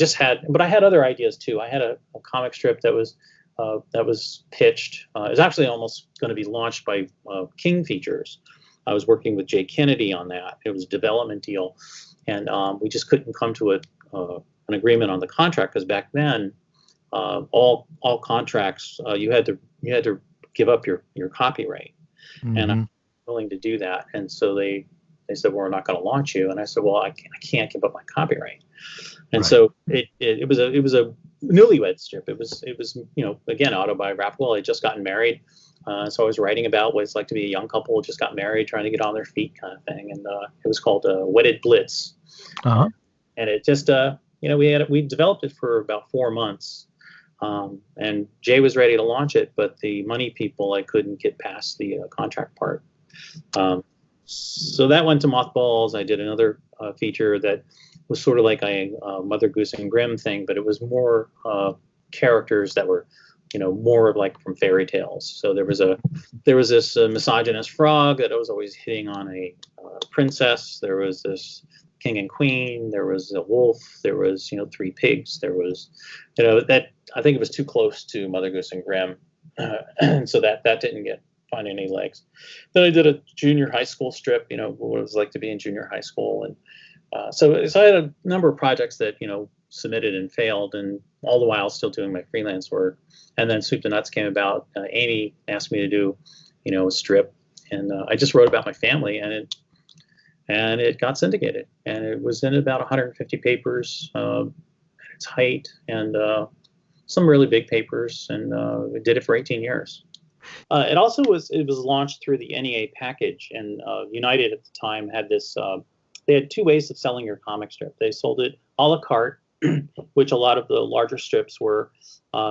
but I had other ideas too. I had a comic strip that was pitched. It was actually almost going to be launched by King Features. I was working with Jay Kennedy on that. It was a development deal, and we just couldn't come to an agreement on the contract, because back then all contracts you had to give up your copyright, and I'm willing to do that. And so they said, well, we're not going to launch you. And I said, well, I can't give up my copyright. And Right. so it was a newlywed strip. It was again, autobiographical. I had just gotten married, so I was writing about what it's like to be a young couple who just got married, trying to get on their feet, kind of thing. And it was called Wedded Blitz. Uh-huh. And it just we developed it for about 4 months. And Jay was ready to launch it, but the money people, I couldn't get past the contract part. So that went to mothballs. I did another feature that was sort of like a Mother Goose and Grimm thing, but it was more characters that were, more like from fairy tales. So there was this misogynist frog that was always hitting on a princess. There was this king and queen. There was a wolf. There was 3 pigs. There was, that I think it was too close to Mother Goose and Grimm, and so that didn't find any legs. Then I did a junior high school strip, what it was like to be in junior high school, and so I had a number of projects that submitted and failed, and all the while still doing my freelance work. And then Soup to Nuts came about. Amy asked me to do a strip, and I just wrote about my family, and it got syndicated, and it was in about 150 papers at its height, and some really big papers, and we did it for 18 years. It was launched through the NEA package, and United at the time had this. They had 2 ways of selling your comic strip. They sold it a la carte, which a lot of the larger strips were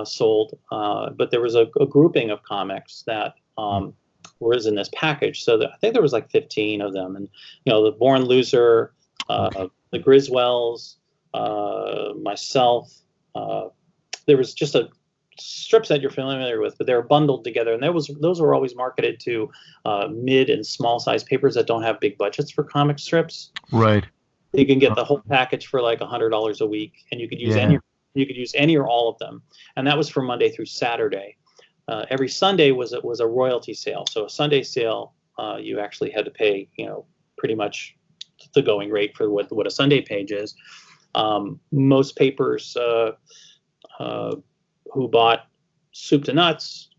sold, but there was a grouping of comics that was in this package. So I think there was like 15 of them, and the Born Loser, the Griswells, myself. There was just a strips that you're familiar with, but they were bundled together, and those were always marketed to mid and small size papers that don't have big budgets for comic strips. Right. You can get the whole package for like $100 a week, and you could use any or all of them. And that was for Monday through Saturday. Every Sunday was a royalty sale. So a Sunday sale, you actually had to pay pretty much the going rate for what a Sunday page is. Most papers who bought Soup to Nuts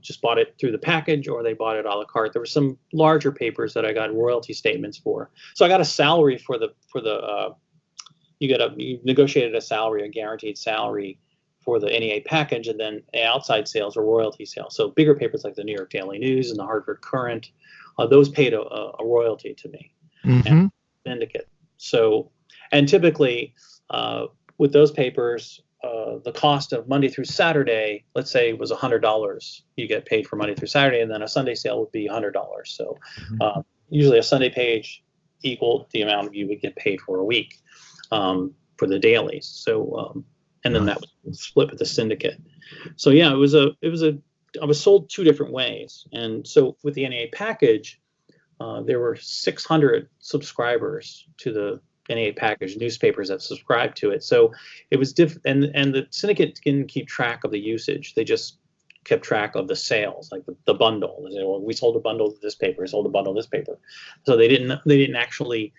just bought it through the package, or they bought it a la carte. There were some larger papers that I got royalty statements for. So I got a salary for the you negotiated a salary, a guaranteed salary for the NEA package, and then outside sales or royalty sales. So bigger papers like the New York Daily News and the Hartford Courant, those paid a royalty to me and syndicate. So, and typically with those papers, the cost of Monday through Saturday, let's say, was $100. You get paid for Monday through Saturday, and then a Sunday sale would be $100. So usually a Sunday page equaled the amount you would get paid for a week for the dailies. So and then that was split with the syndicate. So yeah, I was sold 2 different ways. And so with the NEA package, there were 600 subscribers to the NEA package, newspapers that subscribed to it. So it was different, and the syndicate didn't keep track of the usage. They just kept track of the sales, like the bundle. They said, well, we sold a bundle of this paper, sold a bundle of this paper. So they didn't actually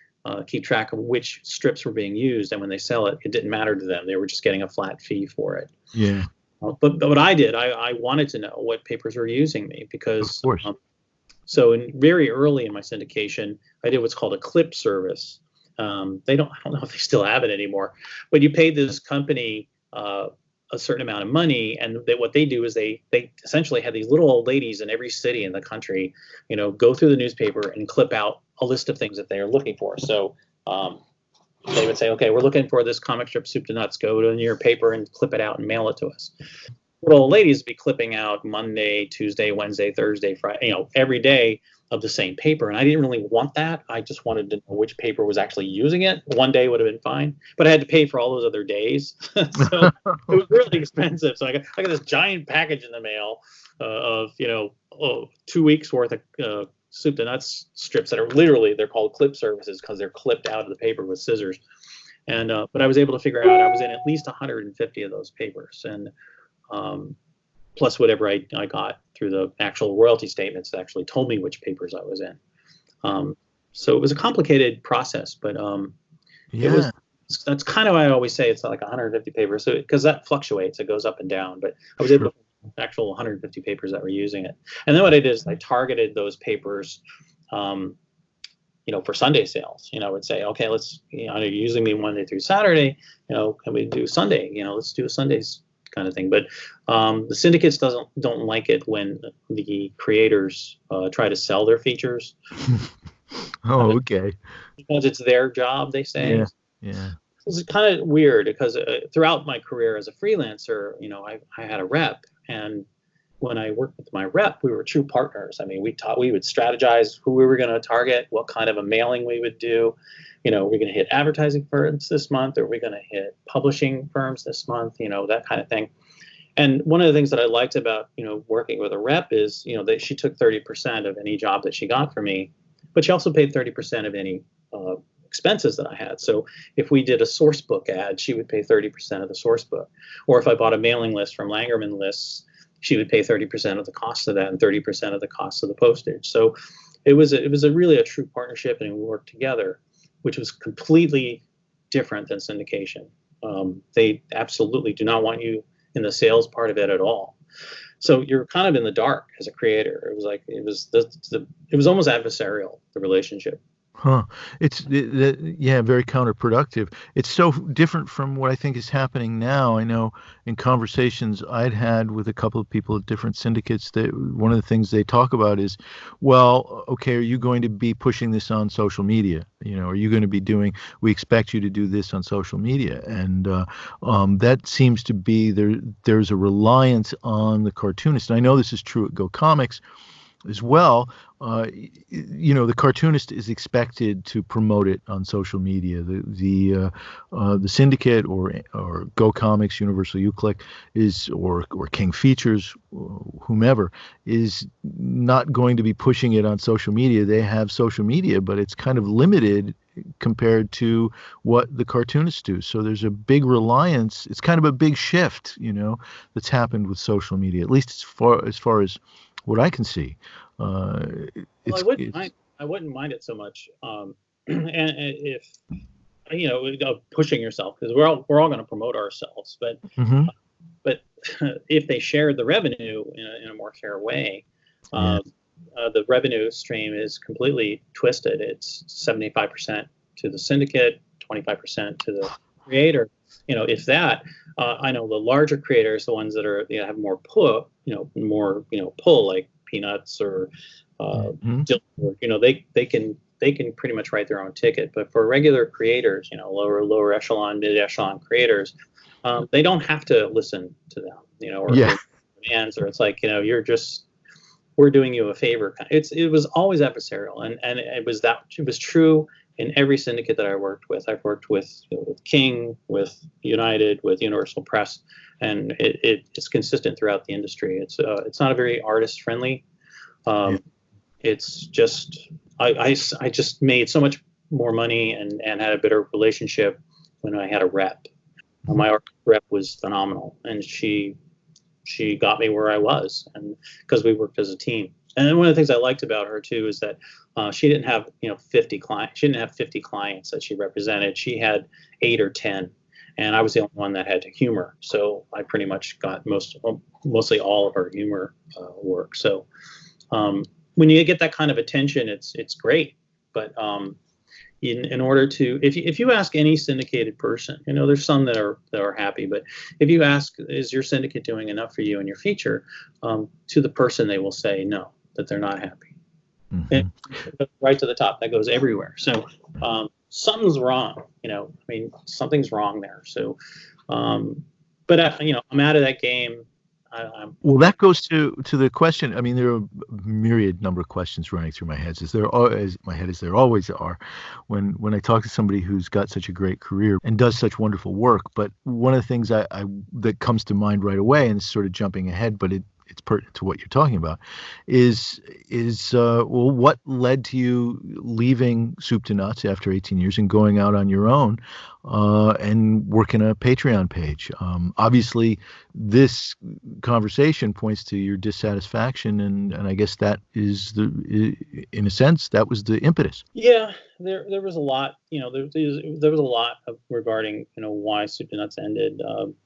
keep track of which strips were being used, and when they sell it, it didn't matter to them. They were just getting a flat fee for it. Yeah. But what I did, I wanted to know what papers were using me, because of course. So very early in my syndication, I did what's called a clip service. They don't, I don't know if they still have it anymore, but you paid this company a certain amount of money, and what they do is they essentially have these little old ladies in every city in the country, go through the newspaper and clip out a list of things that they are looking for. So they would say, okay, we're looking for this comic strip Soup to Nuts. Go to your paper and clip it out and mail it to us. Little old ladies would be clipping out Monday, Tuesday, Wednesday, Thursday, Friday, every day of the same paper. And I didn't really want that. I just wanted to know which paper was actually using it. One day would have been fine, but I had to pay for all those other days. So it was really expensive. So I got this giant package in the mail of, 2 weeks worth of Soup to Nuts strips that are literally, they're called clip services because they're clipped out of the paper with scissors. And, but I was able to figure out I was in at least 150 of those papers. And, plus whatever I got through the actual royalty statements that actually told me which papers I was in. So it was a complicated process, but that's kind of why I always say it's like 150 papers. So because that fluctuates, it goes up and down. But I was able to actual 150 papers that were using it. And then what I did is I targeted those papers, for Sunday sales. I would say, okay, let's, you're using me Monday through Saturday. Can we do Sunday? Let's do a Sundays kind of thing. But the syndicates don't like it when the creators try to sell their features. Oh, okay. Because it's their job, they say. Yeah. It's kind of weird because throughout my career as a freelancer, I had a rep, and when I worked with my rep, we were true partners. I mean, we would strategize who we were going to target, what kind of a mailing we would do. We're going to hit advertising firms this month, or we're going to hit publishing firms this month, that kind of thing. And one of the things that I liked about, working with a rep is, that she took 30% of any job that she got for me, but she also paid 30% of any expenses that I had. So if we did a source book ad, she would pay 30% of the source book. Or if I bought a mailing list from Langerman Lists, she would pay 30% of the cost of that and 30% of the cost of the postage. So it was really a true partnership, and we worked together, which was completely different than syndication. They absolutely do not want you in the sales part of it at all. So you're kind of in the dark as a creator. It was like it was almost adversarial, the relationship. Huh. It's very counterproductive. It's so different from what I think is happening now. I know in conversations I'd had with a couple of people at different syndicates that one of the things they talk about is, well, okay, are you going to be pushing this on social media? Are you going to be we expect you to do this on social media. And that seems to be there's a reliance on the cartoonist. And I know this is true at Go Comics as well. The cartoonist is expected to promote it on social media. The syndicate or Go Comics, Universal UClick is or King Features, whomever is not going to be pushing it on social media. They have social media, but it's kind of limited compared to what the cartoonists do. So there's a big reliance. It's kind of a big shift, that's happened with social media, at least as far as what I can see. I wouldn't mind it so much, and if pushing yourself, because we're all going to promote ourselves, but if they shared the revenue in a more fair way, the revenue stream is completely twisted. It's 75% to the syndicate, 25% to the creator. If that, I know the larger creators, the ones that are have more pull, pull, like Peanuts or they can pretty much write their own ticket. But for regular creators, lower echelon, mid echelon creators, they don't have to listen to them, or demands, or it's like, we're doing you a favor. It was always adversarial, and it was true in every syndicate that I worked with. I've worked with King, with United, with Universal Press, and it's consistent throughout the industry. It's not a very artist friendly. It's just I just made so much more money and had a better relationship when I had a rep. My art rep was phenomenal, and she got me where I was, and because we worked as a team. And then one of the things I liked about her too is that she didn't have 50 clients. She didn't have 50 clients that she represented. She had 8 or 10, and I was the only one that had humor. So I pretty much got mostly all of her humor work. So when you get that kind of attention, it's great. But in order to, if you ask any syndicated person, there's some that are happy, but if you ask, is your syndicate doing enough for you and your feature, to the person, they will say no, that they're not happy. And right to the top, that goes everywhere. So something's wrong, something's wrong there. So, but I'm out of that game. Well, that goes to the question. I mean, there are a myriad number of questions running through my head, as there always are, when I talk to somebody who's got such a great career and does such wonderful work. But one of the things that comes to mind right away, and it's sort of jumping ahead, but it's pertinent to what you're talking about, is well, what led to you leaving Soup to Nuts after 18 years and going out on your own and working a Patreon page? Obviously, this conversation points to your dissatisfaction, and I guess that is in a sense, that was the impetus. Yeah, there was a lot, there was a lot regarding, why Soup to Nuts ended,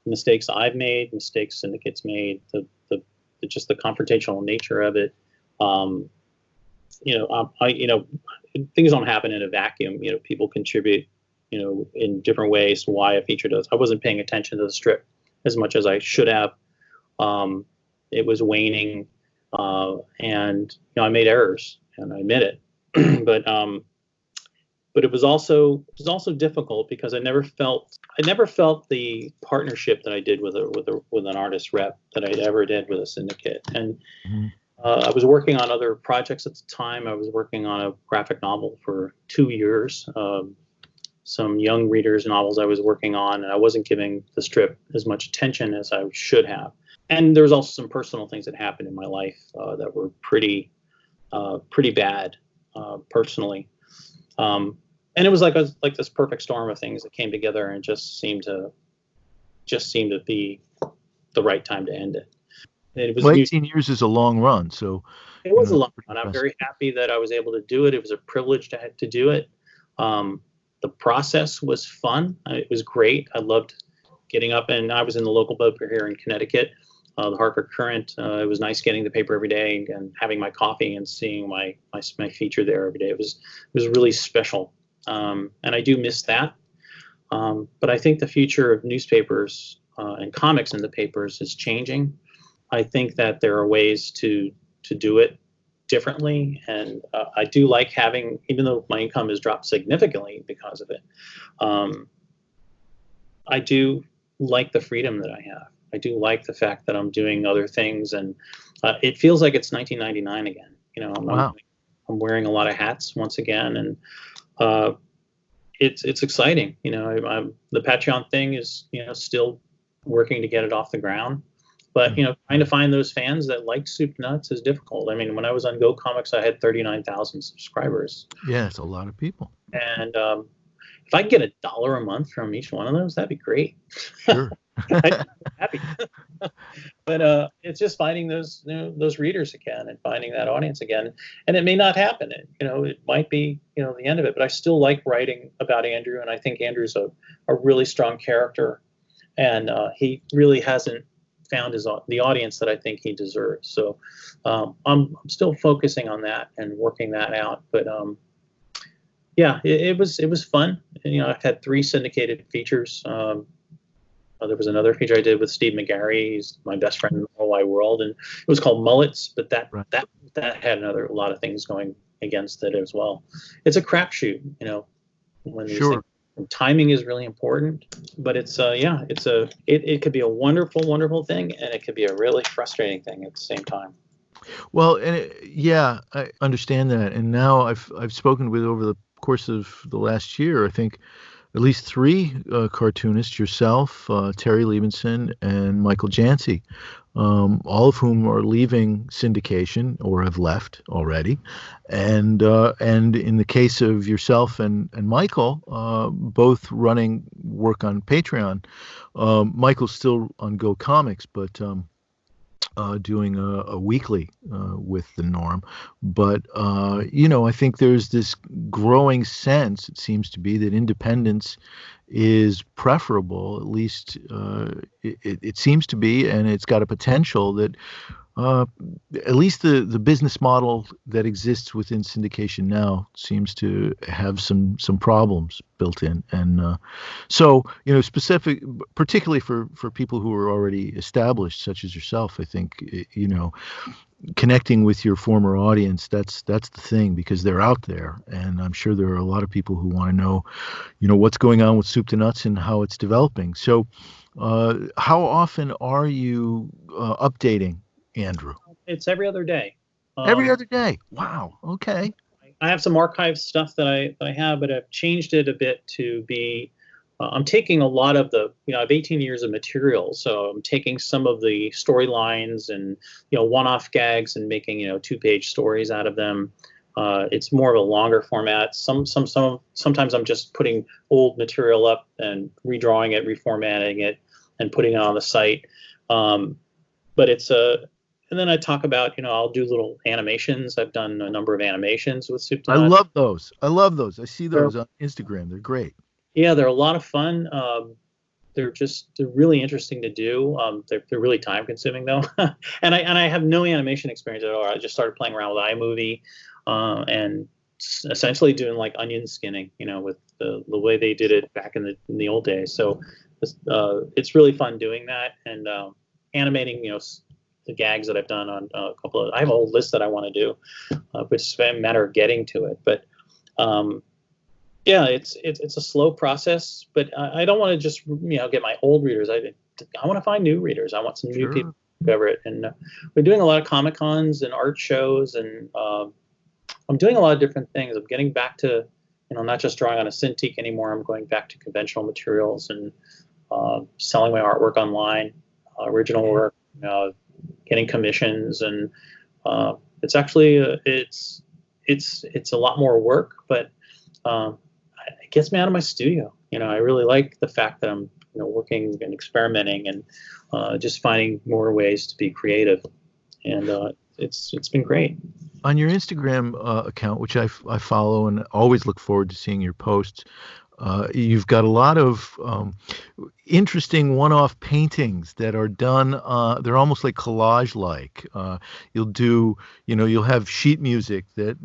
mistakes I've made, mistakes syndicates made, just the confrontational nature of it. Things don't happen in a vacuum. People contribute, in different ways to why a feature does. I wasn't paying attention to the strip as much as I should have. It was waning, and I made errors, and I admit it. But it was also difficult because I never felt the partnership that I did with an artist rep that I ever did with a syndicate. And I was working on other projects at the time. I was working on a graphic novel for 2 years, some young readers' novels I was working on, and I wasn't giving the strip as much attention as I should have. And there was also some personal things that happened in my life that were pretty bad personally. And it was like this perfect storm of things that came together and just seemed to be the right time to end it. And it was 18 years is a long run, so it was a long run. I'm very happy that I was able to do it. It was a privilege to do it. The process was fun. It was great. I loved getting up, and I was in the local paper here in Connecticut, the Hartford Courant. It was nice getting the paper every day and having my coffee and seeing my feature there every day. It was really special. And I do miss that. But I think the future of newspapers and comics in the papers is changing. I think that there are ways to do it differently. And I do like having, even though my income has dropped significantly because of it, I do like the freedom that I have. I do like the fact that I'm doing other things. And it feels like it's 1999 again. Wow. I'm wearing a lot of hats once again. And it's exciting. I'm the Patreon thing is, still working to get it off the ground, but trying to find those fans that like Soup to Nuts is difficult. I mean, when I was on Go Comics, I had 39,000 subscribers. Yeah, it's a lot of people. And if I could get $1 a month from each one of those, that'd be great. Sure. I'd be happy. But it's just finding those readers again and finding that audience again. And it may not happen. It might be the end of it. But I still like writing about Andrew, and I think Andrew's a really strong character, and he really hasn't found the audience that I think he deserves. So I'm still focusing on that and working that out. But yeah, it was fun. And, I've had 3 syndicated features. There was another feature I did with Steve McGarry. He's my best friend in the whole wide world, and it was called Mullets. But that had a lot of things going against it as well. It's a crapshoot, when these Sure. Timing is really important. But it's it could be a wonderful, wonderful thing, and it could be a really frustrating thing at the same time. Well, and I understand that. And now I've spoken with, over the course of the last year, I think at least 3 cartoonists, yourself, Terry Levinson, and Michael Jancy, all of whom are leaving syndication or have left already. And in the case of yourself and Michael, both running work on Patreon. Michael's still on Go Comics, but doing a weekly with the Norm. But, I think there's this growing sense, it seems to be, that independence is preferable. At least it seems to be, and it's got a potential that Uh, at least the business model that exists within syndication now seems to have some problems built in, and so specific, particularly for people who are already established, such as yourself. I think connecting with your former audience, that's the thing, because they're out there, and I'm sure there are a lot of people who want to know what's going on with Soup to Nuts and how it's developing. So how often are you updating, Andrew? It's every other day. Every other day. Wow. Okay. I have some archive stuff that I have, but I've changed it a bit to be. I'm taking a lot of the, I have 18 years of material, so I'm taking some of the storylines and one-off gags and making 2-page stories out of them. It's more of a longer format. Sometimes I'm just putting old material up and redrawing it, reformatting it, and putting it on the site. But it's and then I talk about, I'll do little animations. I've done a number of animations with Soup to I Nuts. love those. I love those. I see those on Instagram. They're great. Yeah, they're a lot of fun. They're really interesting to do. They're really time consuming though, and I have no animation experience at all. I just started playing around with iMovie, and essentially doing like onion skinning, with the way they did it back in the old days. So it's really fun doing that, and animating, the gags that I've done on a couple of. I have a whole list that I want to do, which is a matter of getting to it, but. Yeah, it's a slow process, but I don't want to just get my old readers. I want to find new readers. I want some new people to discover it. And we're doing a lot of Comic Cons and art shows, and I'm doing a lot of different things. I'm getting back to not just drawing on a Cintiq anymore. I'm going back to conventional materials and selling my artwork online, original work, getting commissions, and it's actually it's a lot more work, but it gets me out of my studio. I really like the fact that I'm, working and experimenting and just finding more ways to be creative. And it's been great. On your Instagram account, which I follow and always look forward to seeing your posts, you've got a lot of interesting one-off paintings that are done. They're almost like collage-like. You'll have sheet music that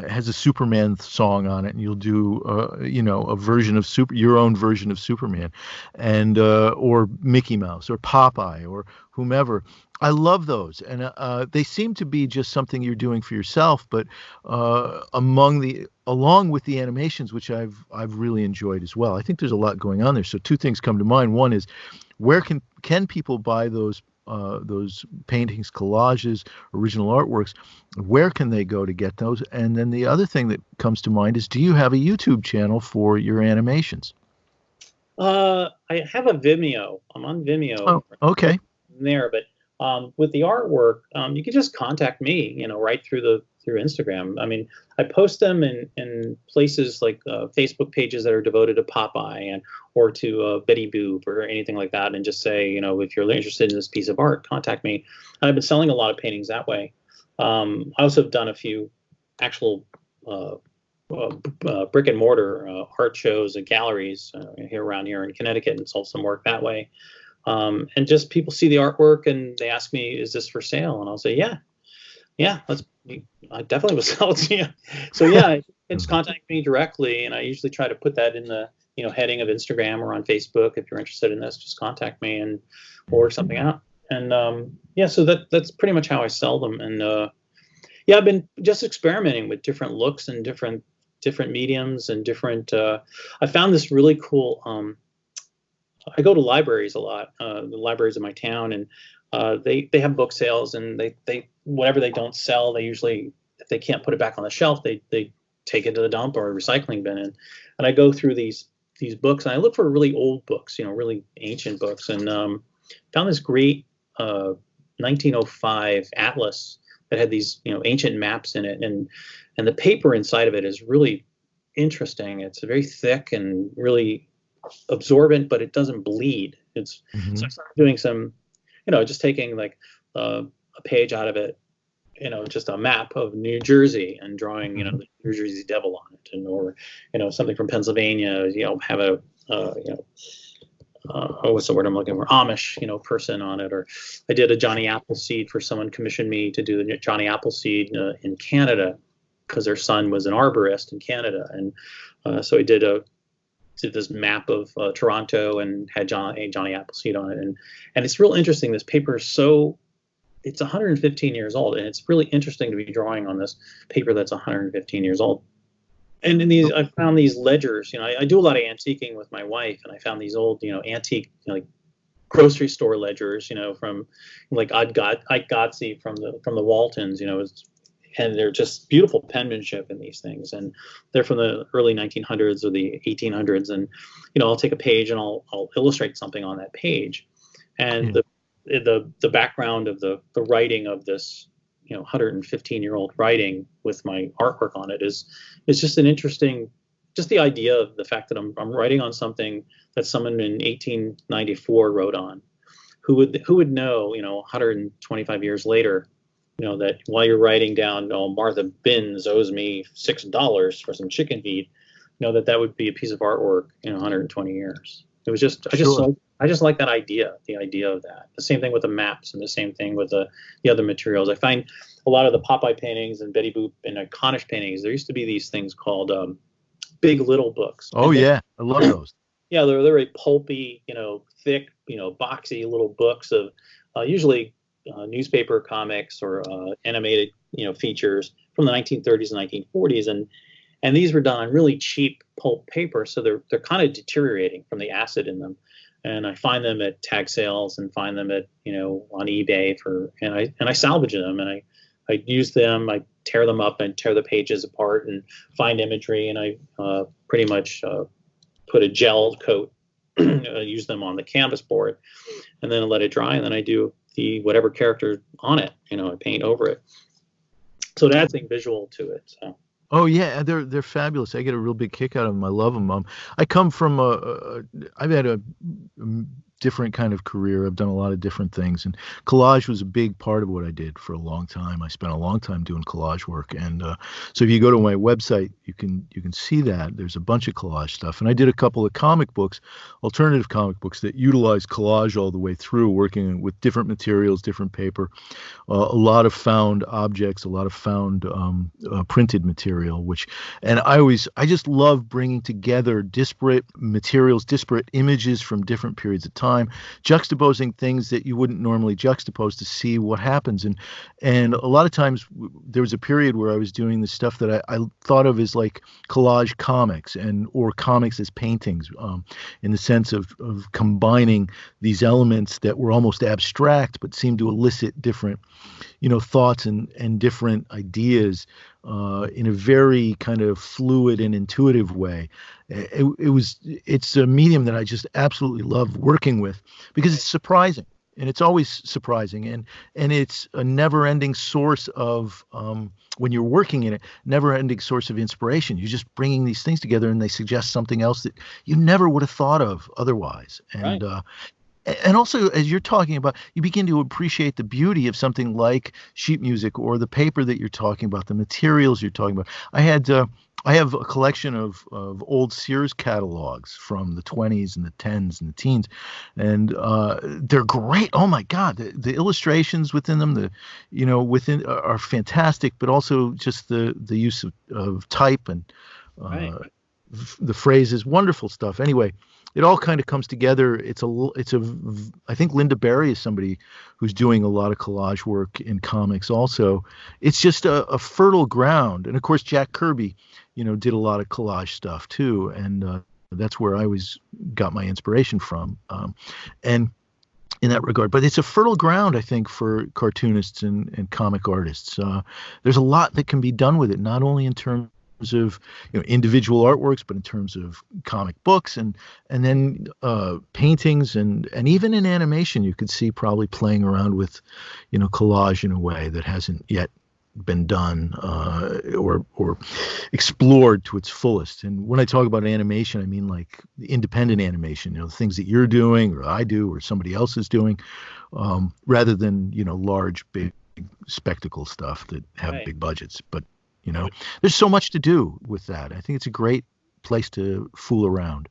has a Superman song on it, and you'll do, a version of your own version of Superman, and or Mickey Mouse or Popeye or whomever. I love those, and they seem to be just something you're doing for yourself, but along with the animations, which I've really enjoyed as well. I think there's a lot going on there. So two things come to mind. One is, where can people buy those paintings, collages, original artworks? Where can they go to get those? And then the other thing that comes to mind is, do you have a YouTube channel for your animations? I have a Vimeo. I'm on Vimeo. Oh, okay. There, but with the artwork, you can just contact me, right through Instagram. I mean, I post them in places like Facebook pages that are devoted to Popeye or to Betty Boop or anything like that, and just say, if you're interested in this piece of art, contact me. And I've been selling a lot of paintings that way. I also have done a few actual brick and mortar art shows and galleries around here in Connecticut, and sold some work that way. And just people see the artwork and they ask me, is this for sale? And I'll say, yeah, I definitely will sell it to you. So yeah, it's contact me directly. And I usually try to put that in the, heading of Instagram or on Facebook. If you're interested in this, just contact me and we'll work something out. And so that's pretty much how I sell them. And I've been just experimenting with different looks and different mediums and different, I found this really cool, I go to libraries a lot, the libraries in my town, and they have book sales, and they whatever they don't sell, they usually, if they can't put it back on the shelf, they take it to the dump or a recycling bin. And I go through these books, and I look for really old books, really ancient books, and found this great 1905 atlas that had these ancient maps in it, and the paper inside of it is really interesting. It's very thick and really absorbent, but it doesn't bleed. So I started doing some, just taking like a page out of it, just a map of New Jersey and drawing, the New Jersey Devil on it, or something from Pennsylvania, have a what's the word I'm looking for? Amish, person on it. Or I did a Johnny Appleseed for someone commissioned me to do the Johnny Appleseed in Canada because their son was an arborist in Canada, and so I did this map of Toronto and had Johnny Appleseed on it, and it's real interesting. This paper is it's 115 years old, and it's really interesting to be drawing on this paper that's 115 years old. And I found these ledgers. I do a lot of antiquing with my wife, and I found these old, antique, like grocery store ledgers, from like Ike Godsey from the Waltons, and they're just beautiful penmanship in these things, and they're from the early 1900s or the 1800s, and I'll take a page and I'll illustrate something on that page, and the background of the writing of this 115-year-old writing with my artwork on it is just an interesting, just the idea of the fact that I'm writing on something that someone in 1894 wrote on. Who would know 125 years later, that while you're writing down, Martha Binns owes me $6 for some chicken feed, that would be a piece of artwork in 120 years. It was just I just like that idea, the idea of that. The same thing with the maps, and the same thing with the other materials. I find a lot of the Popeye paintings and Betty Boop and Iconish paintings, there used to be these things called big little books. Oh, yeah. I love those. Yeah, they're very pulpy, thick, boxy little books of usually newspaper comics or animated, features from the 1930s and 1940s. And these were done on really cheap pulp paper, so they're kind of deteriorating from the acid in them. And I find them at tag sales and find them at, on eBay and I salvage them, and I use them, I tear them up and tear the pages apart and find imagery, and I pretty much put a gel coat, use them on the canvas board, and then I let it dry, and then I do the whatever character on it, I paint over it. So it adds a visual to it. So. Oh yeah, they're fabulous. I get a real big kick out of them. I love them. I come from I've had a different kind of career. I've done a lot of different things, and collage was a big part of what I did for a long time. I spent a long time doing collage work, and so if you go to my website, you can see that there's a bunch of collage stuff. And I did a couple of comic books, alternative comic books that utilize collage all the way through, working with different materials, different paper, a lot of found objects, a lot of found printed material. I just love bringing together disparate materials, disparate images from different periods of time, juxtaposing things that you wouldn't normally juxtapose to see what happens. And a lot of times there was a period where I was doing the stuff that I thought of as like collage comics or comics as paintings, in the sense of combining these elements that were almost abstract but seemed to elicit different thoughts and different ideas in a very kind of fluid and intuitive way. It's a medium that I just absolutely love working with because it's surprising, and it's always surprising, and it's a never-ending source of when you're working in it, never-ending source of inspiration. You're just bringing these things together, and they suggest something else that you never would have thought of otherwise. And right. And also, as you're talking about, you begin to appreciate the beauty of something like sheet music or the paper that you're talking about, the materials you're talking about. I have a collection of old Sears catalogs from the 20s and the 10s and the teens, and they're great. Oh my God, the illustrations within them, within are fantastic, but also just the use of type and right. The phrases, wonderful stuff. Anyway, it all kind of comes together. I think Linda Barry is somebody who's doing a lot of collage work in comics also. It's just a fertile ground. And of course, Jack Kirby, did a lot of collage stuff too. And that's where I always got my inspiration from. And in that regard, but it's a fertile ground, I think, for cartoonists and comic artists. There's a lot that can be done with it, not only in terms of individual artworks, but in terms of comic books and then paintings and even in animation, you could see probably playing around with collage in a way that hasn't yet been done or explored to its fullest. And when I talk about animation, I mean like independent animation, the things that you're doing or I do or somebody else is doing, rather than large big spectacle stuff that have right. big budgets. But there's so much to do with that. I think it's a great place to fool around.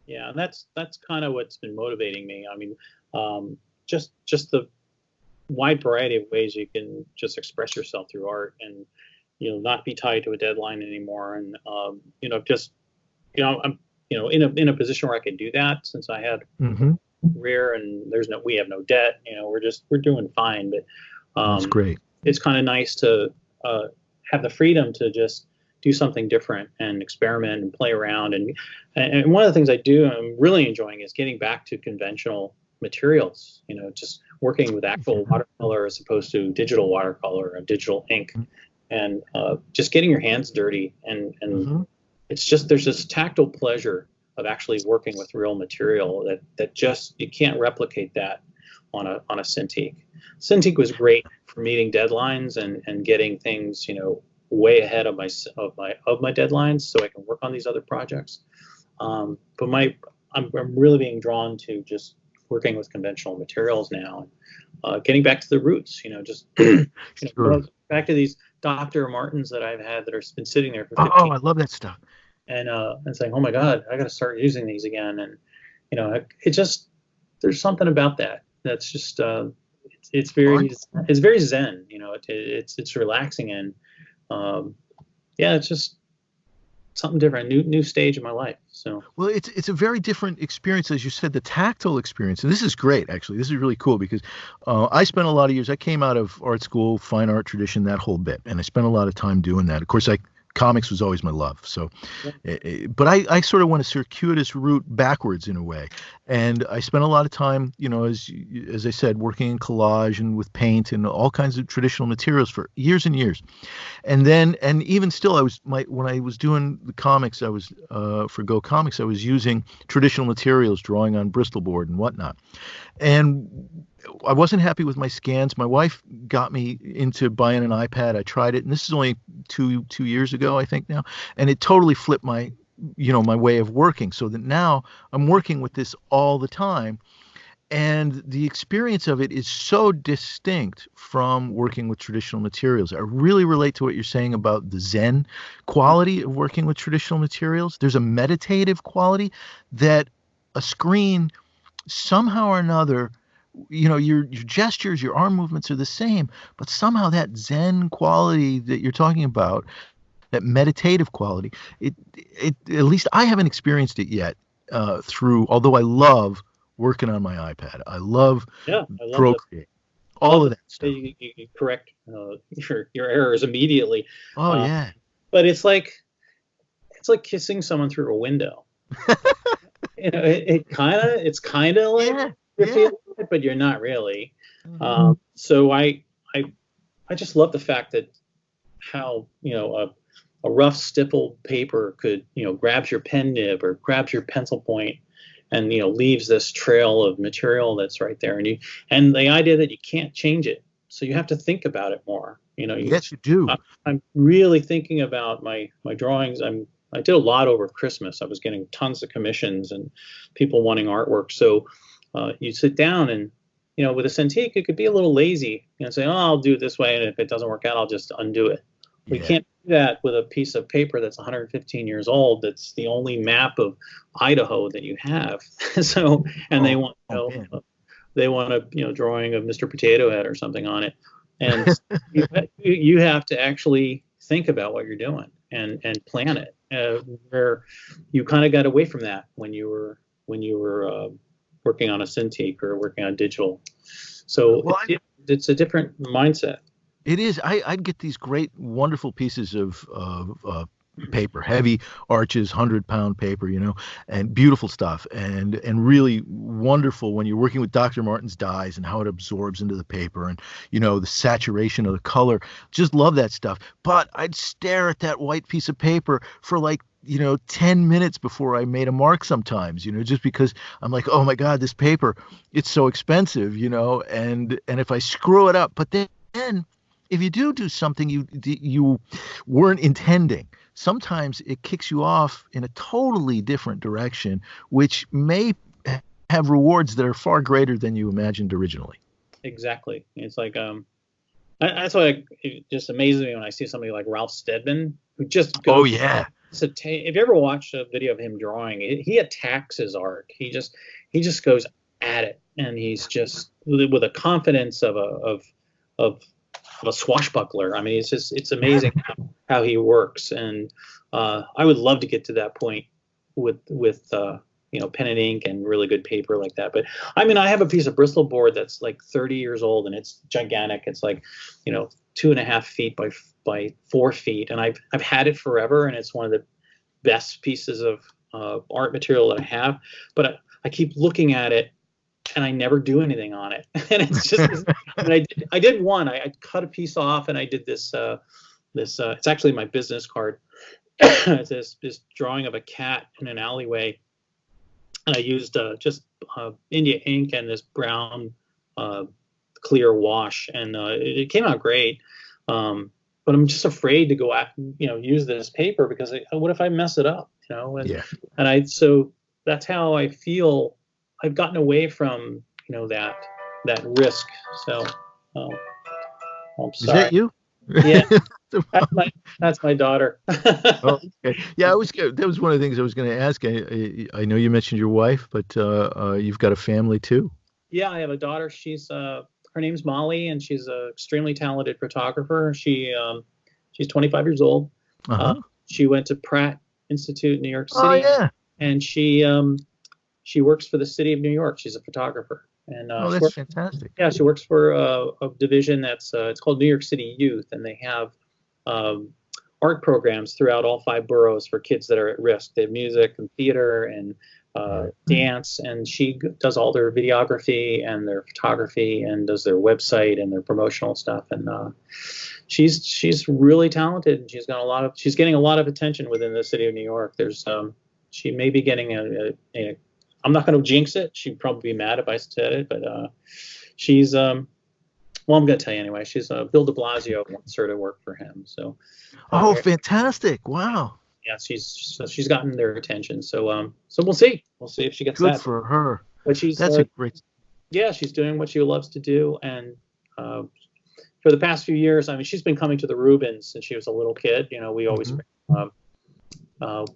Yeah, and that's kind of what's been motivating me. I mean, just the wide variety of ways you can just express yourself through art, and not be tied to a deadline anymore, and just I'm in a position where I can do that, since I had Mm-hmm. a career, and we have no debt. We're doing fine, but That's great. it's kind of nice to have the freedom to just do something different and experiment and play around. And one of the things I'm really enjoying is getting back to conventional materials, just working with actual watercolor as opposed to digital watercolor and digital ink, and just getting your hands dirty. And Mm-hmm. it's just, there's this tactile pleasure of actually working with real material that just, you can't replicate that on a Cintiq. Cintiq was great for meeting deadlines and getting things, way ahead of my deadlines, so I can work on these other projects. But I'm really being drawn to just working with conventional materials now, and getting back to the roots. Just Sure. back to these Dr. Martens that I've had that are been sitting there for 15 Oh, I love that stuff. and saying, oh my God, I got to start using these again. And it just, there's something about that that's just it's very zen. It's relaxing, and yeah, it's just something different, new stage in my life. So Well, it's a very different experience, as you said, the tactile experience. And this is great, actually. This is really cool because I spent a lot of years. I came out of art school, fine art tradition, that whole bit, and I spent a lot of time doing that. Of course, comics was always my love. So, but I sort of went a circuitous route backwards in a way, and I spent a lot of time, as I said, working in collage and with paint and all kinds of traditional materials for years and years. And even still, when I was doing the comics, I was for Go Comics, I was using traditional materials, drawing on Bristol board and whatnot. And I wasn't happy with my scans. My wife got me into buying an iPad. I tried it, and this is only two years ago, I think now, and it totally flipped my way of working. So that now I'm working with this all the time. And the experience of it is so distinct from working with traditional materials. I really relate to what you're saying about the Zen quality of working with traditional materials. There's a meditative quality that a screen, somehow or another, your gestures, your arm movements are the same, but somehow that Zen quality that you're talking about, that meditative quality, it at least I haven't experienced it yet although I love working on my iPad. I love Procreate. All of that stuff. You correct your errors immediately. Oh yeah. But it's like kissing someone through a window. It's kind of like you're feeling it, but you're not really. Mm-hmm. So I just love the fact that how a rough stippled paper could grabs your pen nib or grabs your pencil point, and leaves this trail of material that's right there, and the idea that you can't change it, so you have to think about it more. Yes, you do. I'm really thinking about my drawings. I did a lot over Christmas. I was getting tons of commissions and people wanting artwork. So you sit down and with a Cintiq, it could be a little lazy and say, oh, I'll do it this way, and if it doesn't work out, I'll just undo it. We can't do that with a piece of paper that's 115 years old. That's the only map of Idaho that you have. So, and they want a drawing of Mr. Potato Head or something on it, and you have to actually think about what you're doing and plan it. Where you kind of got away from that when you were working on a Cintiq or working on digital. So it's a different mindset. It is. I'd get these great, wonderful pieces of paper, heavy arches, 100-pound paper, and beautiful stuff, and really wonderful when you're working with Dr. Martin's dyes and how it absorbs into the paper, and the saturation of the color. Just love that stuff. But I'd stare at that white piece of paper for 10 minutes before I made a mark sometimes, just because I'm like, oh my God, this paper, it's so expensive, and if I screw it up, but then if you do something you weren't intending, sometimes it kicks you off in a totally different direction, which may have rewards that are far greater than you imagined originally. Exactly. It's like that's why it just amazes me when I see somebody like Ralph Steadman, who just goes if you ever watched a video of him drawing, he attacks his art. He just goes at it, and he's just with a confidence of a swashbuckler. I mean, it's amazing how he works, and I would love to get to that point with pen and ink and really good paper like that. But I mean, I have a piece of Bristol board that's like 30 years old, and it's gigantic. It's like 2.5 feet by 4 feet, and I've had it forever, and it's one of the best pieces of art material that I have. But I keep looking at it, and I never do anything on it. And it's just, I did one. I cut a piece off, and I did this. It's actually my business card. It's this drawing of a cat in an alleyway, and I used just India ink and this brown clear wash, and it came out great. But I'm just afraid to go out, use this paper, because what if I mess it up, And so that's how I feel. I've gotten away from, that risk. So, I'm sorry. Is that you? Yeah, that's my daughter. Oh, okay. Yeah, that was one of the things I was going to ask. I know you mentioned your wife, but you've got a family too. Yeah, I have a daughter. She's her name's Molly, and she's an extremely talented photographer. She's 25 years old. She went to Pratt Institute in New York City. Oh yeah. And she works for the city of New York. She's a photographer. And that's fantastic. Yeah, she works for a division that's it's called New York City Youth, and they have art programs throughout all 5 boroughs for kids that are at risk. They have music and theater and dance, and she does all their videography and their photography and does their website and their promotional stuff. And she's really talented, and she's getting a lot of attention within the city of New York. There's she may be getting a I'm not going to jinx it. She'd probably be mad if I said it, but she's I'm going to tell you anyway. She's Bill de Blasio wants her to work for him. So fantastic. Wow. Yeah, she's gotten their attention. So we'll see. We'll see if she gets that. Good for her. But that's a great. Yeah, she's doing what she loves to do, and for the past few years, I mean, she's been coming to the Rubens since she was a little kid. We always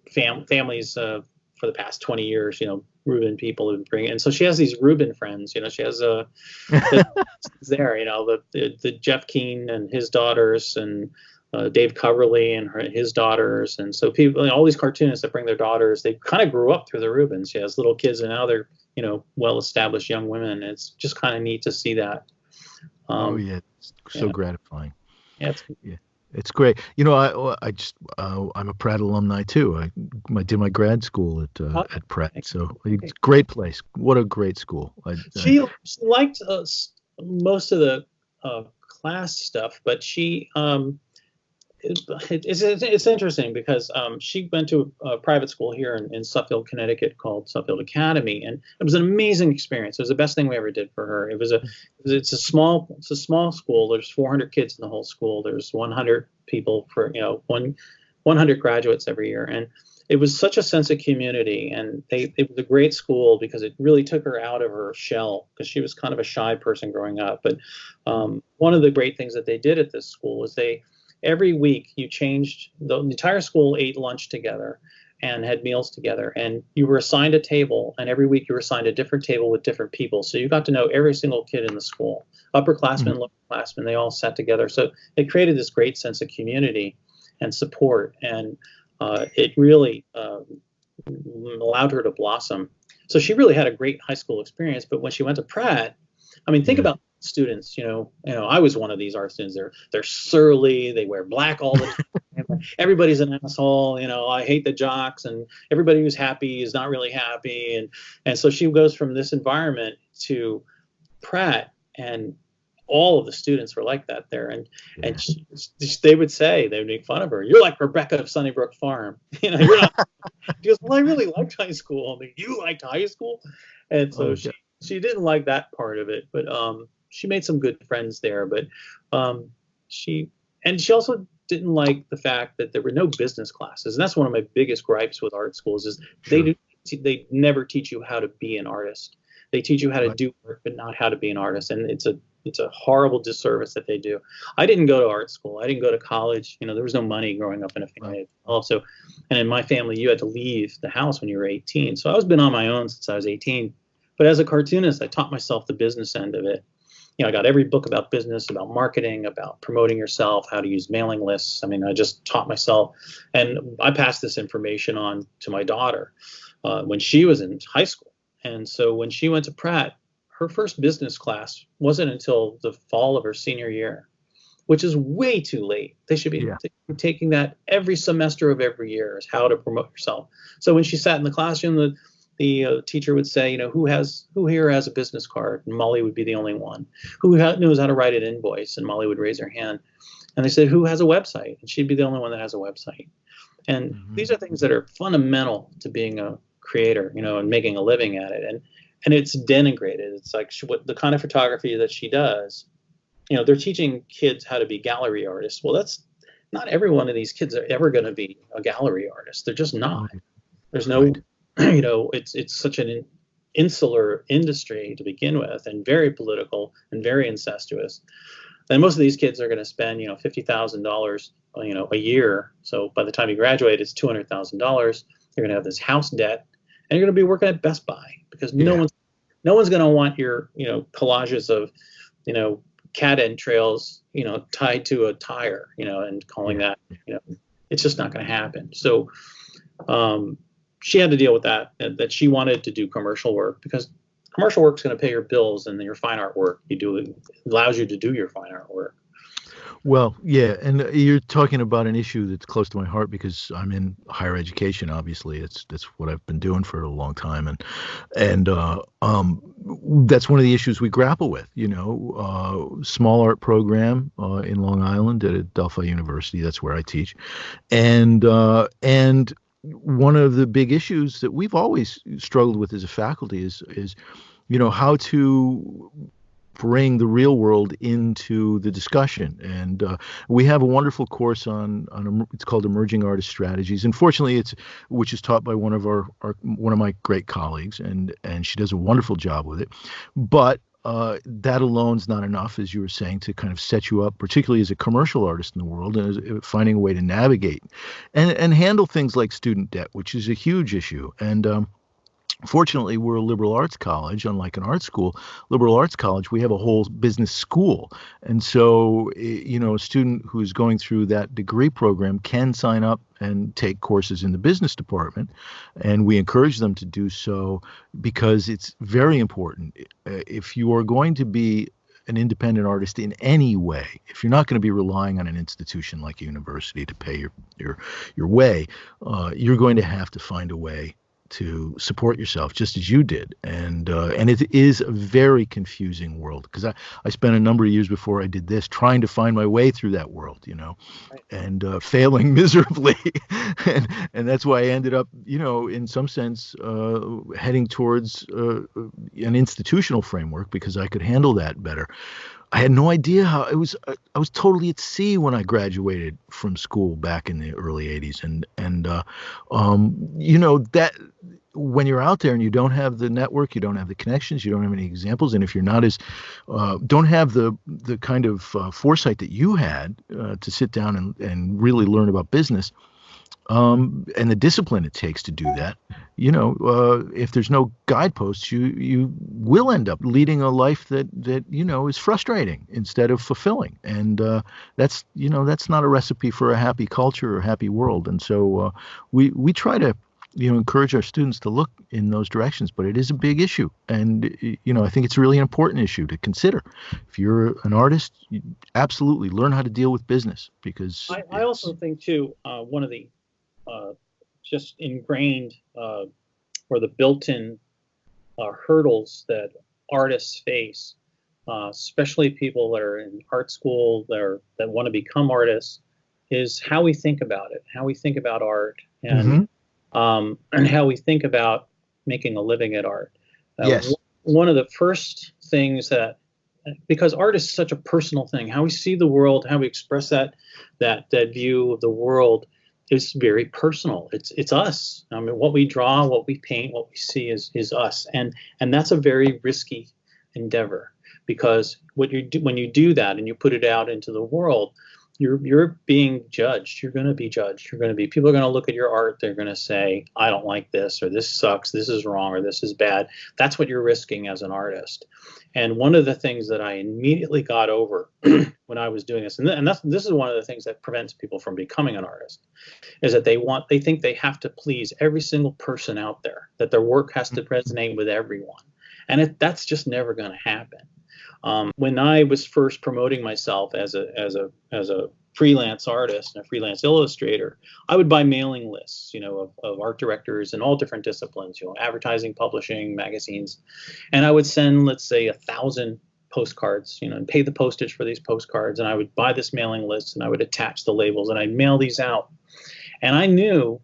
families for the past 20 years. Reuben people have bring, and so she has these Reuben friends. She has there. The Jeff Keane and his daughters, and Dave Coverly and his daughters, and so people, all these cartoonists that bring their daughters, they kind of grew up through the Reubens. She has little kids, and now they're well-established young women. It's just kind of neat to see that. It's so gratifying. Yeah, it's great. I'm a Pratt alumni too. I did my grad school at Pratt, so great place. What a great school. She liked most of the class stuff, but she it's interesting because she went to a private school here in Suffield, Connecticut called Suffield Academy, and it was an amazing experience. It was the best thing we ever did for her. It's a small school. There's 400 kids in the whole school. There's 100 people for 100 graduates every year, and it was such a sense of community. And it was a great school because it really took her out of her shell, because she was kind of a shy person growing up. But one of the great things that they did at this school was every week you changed, the entire school ate lunch together and had meals together, and you were assigned a table, and every week you were assigned a different table with different people. So you got to know every single kid in the school, upperclassmen, lowerclassmen, they all sat together. So it created this great sense of community and support, and it really allowed her to blossom. So she really had a great high school experience. But when she went to Pratt, I mean, think about students, I was one of these art students. They're surly, they wear black all the time. Everybody's an asshole, I hate the jocks, and everybody who's happy is not really happy. And so she goes from this environment to Pratt, and all of the students were like that there. And they would make fun of her. You're like Rebecca of Sunnybrook Farm. You're not. She goes, well, I really liked high school. I mean, you liked high school? And so she didn't like that part of it, but she made some good friends there. But she also didn't like the fact that there were no business classes. And that's one of my biggest gripes with art schools is they never teach you how to be an artist. They teach you how to do work, but not how to be an artist. And it's a horrible disservice that they do. I didn't go to art school. I didn't go to college. You know, there was no money growing up in a family. Also, and in my family, you had to leave the house when you were 18. So I was been on my own since I was 18. But as a cartoonist, I taught myself the business end of it. You know, I got every book about business, about marketing, about promoting yourself, how to use mailing lists. I mean, I just taught myself, and I passed this information on to my daughter when she was in high school. And so when she went to Pratt, her first business class wasn't until the fall of her senior year, which is way too late. They should be taking that every semester of every year, is how to promote yourself. So when she sat in the classroom, the teacher would say, you know, who here has a business card? And Molly would be the only one. Who knows how to write an invoice? And Molly would raise her hand. And they said, who has a website? And she'd be the only one that has a website. And these are things that are fundamental to being a creator, you know, and making a living at it. And it's denigrated. It's like what the kind of photography that she does, you know, they're teaching kids how to be gallery artists. Well, that's not every one of these kids are ever going to be a gallery artist. They're just not. There's no, you know, it's such an insular industry to begin with, and very political and very incestuous. And most of these kids are going to spend, you know, $50,000, you know, a year. So by the time you graduate, it's $200,000. You're going to have this house debt, and you're going to be working at Best Buy, because no one's going to want your, you know, collages of, you know, cat entrails, you know, tied to a tire, you know, and calling that, you know, it's just not going to happen. So she had to deal with that she wanted to do commercial work, because commercial work is going to pay your bills, and your fine art work allows you to do your fine art work. Well, yeah, and you're talking about an issue that's close to my heart, because I'm in higher education. Obviously, it's what I've been doing for a long time, and that's one of the issues we grapple with. You know, small art program in Long Island at Adelphi University. That's where I teach, and one of the big issues that we've always struggled with as a faculty is you know, how to bring the real world into the discussion. And we have a wonderful course on it's called Emerging Artist Strategies. Unfortunately, which is taught by one of my great colleagues, and she does a wonderful job with it. But that alone's not enough, as you were saying, to kind of set you up, particularly as a commercial artist in the world, and finding a way to navigate and handle things like student debt, which is a huge issue. And fortunately, we're a liberal arts college. Unlike an art school, liberal arts college, we have a whole business school. And so, you know, a student who's going through that degree program can sign up and take courses in the business department. And we encourage them to do so, because it's very important. If you are going to be an independent artist in any way, if you're not going to be relying on an institution like a university to pay your way, you're going to have to find a way to support yourself, just as you did. And it is a very confusing world, because I spent a number of years before I did this trying to find my way through that world, you know, and failing miserably. and that's why I ended up, you know, in some sense, heading towards an institutional framework, because I could handle that better. I had no idea how it was. I was totally at sea when I graduated from school back in the early 80s. And you know, that when you're out there and you don't have the network, you don't have the connections, you don't have any examples. And if you're not don't have the kind of foresight that you had to sit down and really learn about business, and the discipline it takes to do that, you know, if there's no guideposts, you will end up leading a life that you know is frustrating instead of fulfilling, and that's not a recipe for a happy culture or happy world. And so we try to, you know, encourage our students to look in those directions, but it is a big issue, and you know, I think it's a really important issue to consider. If you're an artist, you absolutely learn how to deal with business, because I also think too, one of the just ingrained or the built-in hurdles that artists face, especially people that are in art school that want to become artists, is how we think about it, how we think about art, and how we think about making a living at art. Yes. One of the first things because art is such a personal thing, how we see the world, how we express that view of the world is very personal. It's us. I mean, what we draw, what we paint, what we see is us, and that's a very risky endeavor. because what you do when you do that and you put it out into the world, you're being judged. You're going to be judged. People are going to look at your art. They're going to say, I don't like this, or this sucks, this is wrong, or this is bad. That's what you're risking as an artist. And one of the things that I immediately got over when I was doing this, and this is one of the things that prevents people from becoming an artist, is that they think they have to please every single person out there, that their work has to resonate with everyone. And that's just never going to happen. When I was first promoting myself as a freelance artist and a freelance illustrator, I would buy mailing lists, of art directors in all different disciplines, advertising, publishing, magazines, and I would send, let's say, 1,000 postcards, and pay the postage for these postcards, and I would buy this mailing list and I would attach the labels and I'd mail these out. And I knew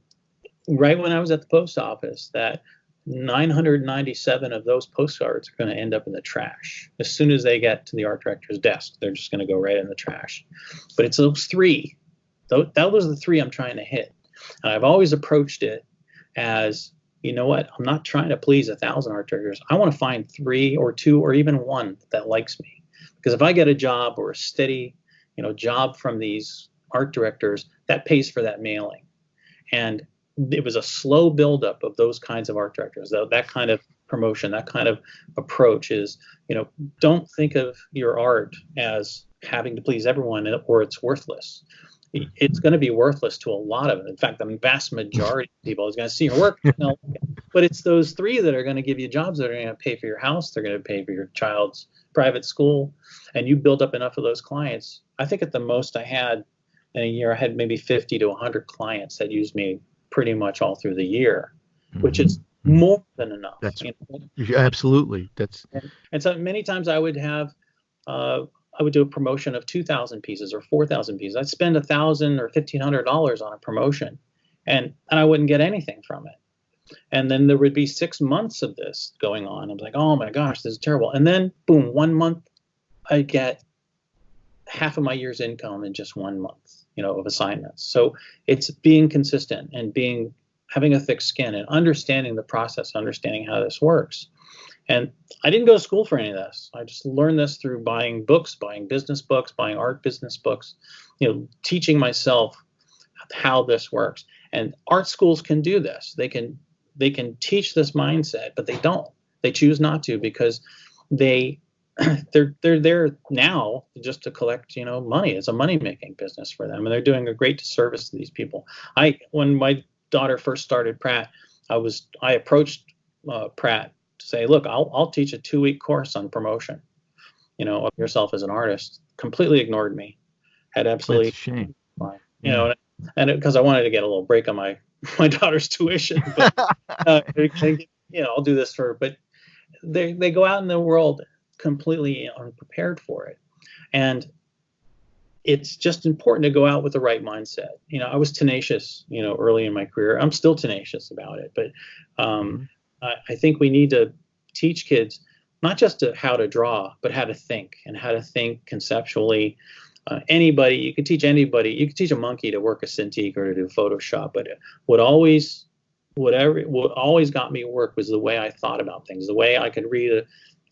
right when I was at the post office that 997 of those postcards are going to end up in the trash. As soon as they get to the art director's desk, they're just going to go right in the trash. But it's those three. That was the three I'm trying to hit. And I've always approached it as, you know what? I'm not trying to please 1,000 art directors. I want to find 3 or 2 or even 1 that likes me. Because if I get a job or a steady, job from these art directors, that pays for that mailing. And it was a slow buildup of those kinds of art directors. That kind of promotion, that kind of approach is, don't think of your art as having to please everyone or it's worthless. It's going to be worthless to a lot of it. In fact, the vast majority of people is going to see your work. But it's those 3 that are going to give you jobs that are going to pay for your house. They're going to pay for your child's private school. And you build up enough of those clients. I think at the most I had in a year, I had maybe 50 to 100 clients that used me pretty much all through the year, which is more than enough. Absolutely. And so many times I would do a promotion of 2,000 pieces or 4,000 pieces. I'd spend $1,000 or $1,500 on a promotion, and I wouldn't get anything from it. And then there would be 6 months of this going on. I was like, oh my gosh, this is terrible. And then boom, 1 month, I get half of my year's income in just 1 month, of assignments. So it's being consistent and having a thick skin and understanding the process, understanding how this works. And I didn't go to school for any of this. I just learned this through buying books, buying business books, buying art business books, teaching myself how this works. And art schools can do this. They can teach this mindset, but they don't. They choose not to because they're there now just to collect, money. It's a money-making business for them, and they're doing a great disservice to these people. When my daughter first started Pratt, I approached Pratt to say, look, I'll teach a 2-week course on promotion, of yourself as an artist. Completely ignored me. Had absolutely That's a shame. And because I wanted to get a little break on my daughter's tuition, but I'll do this but they go out in the world completely unprepared for it. And it's just important to go out with the right mindset. I was tenacious, early in my career. I'm still tenacious about it, but I think we need to teach kids not just how to draw, but how to think and how to think conceptually. You could teach anybody. You could teach a monkey to work a Cintiq or to do Photoshop, but what always got me work was the way I thought about things, the way I could read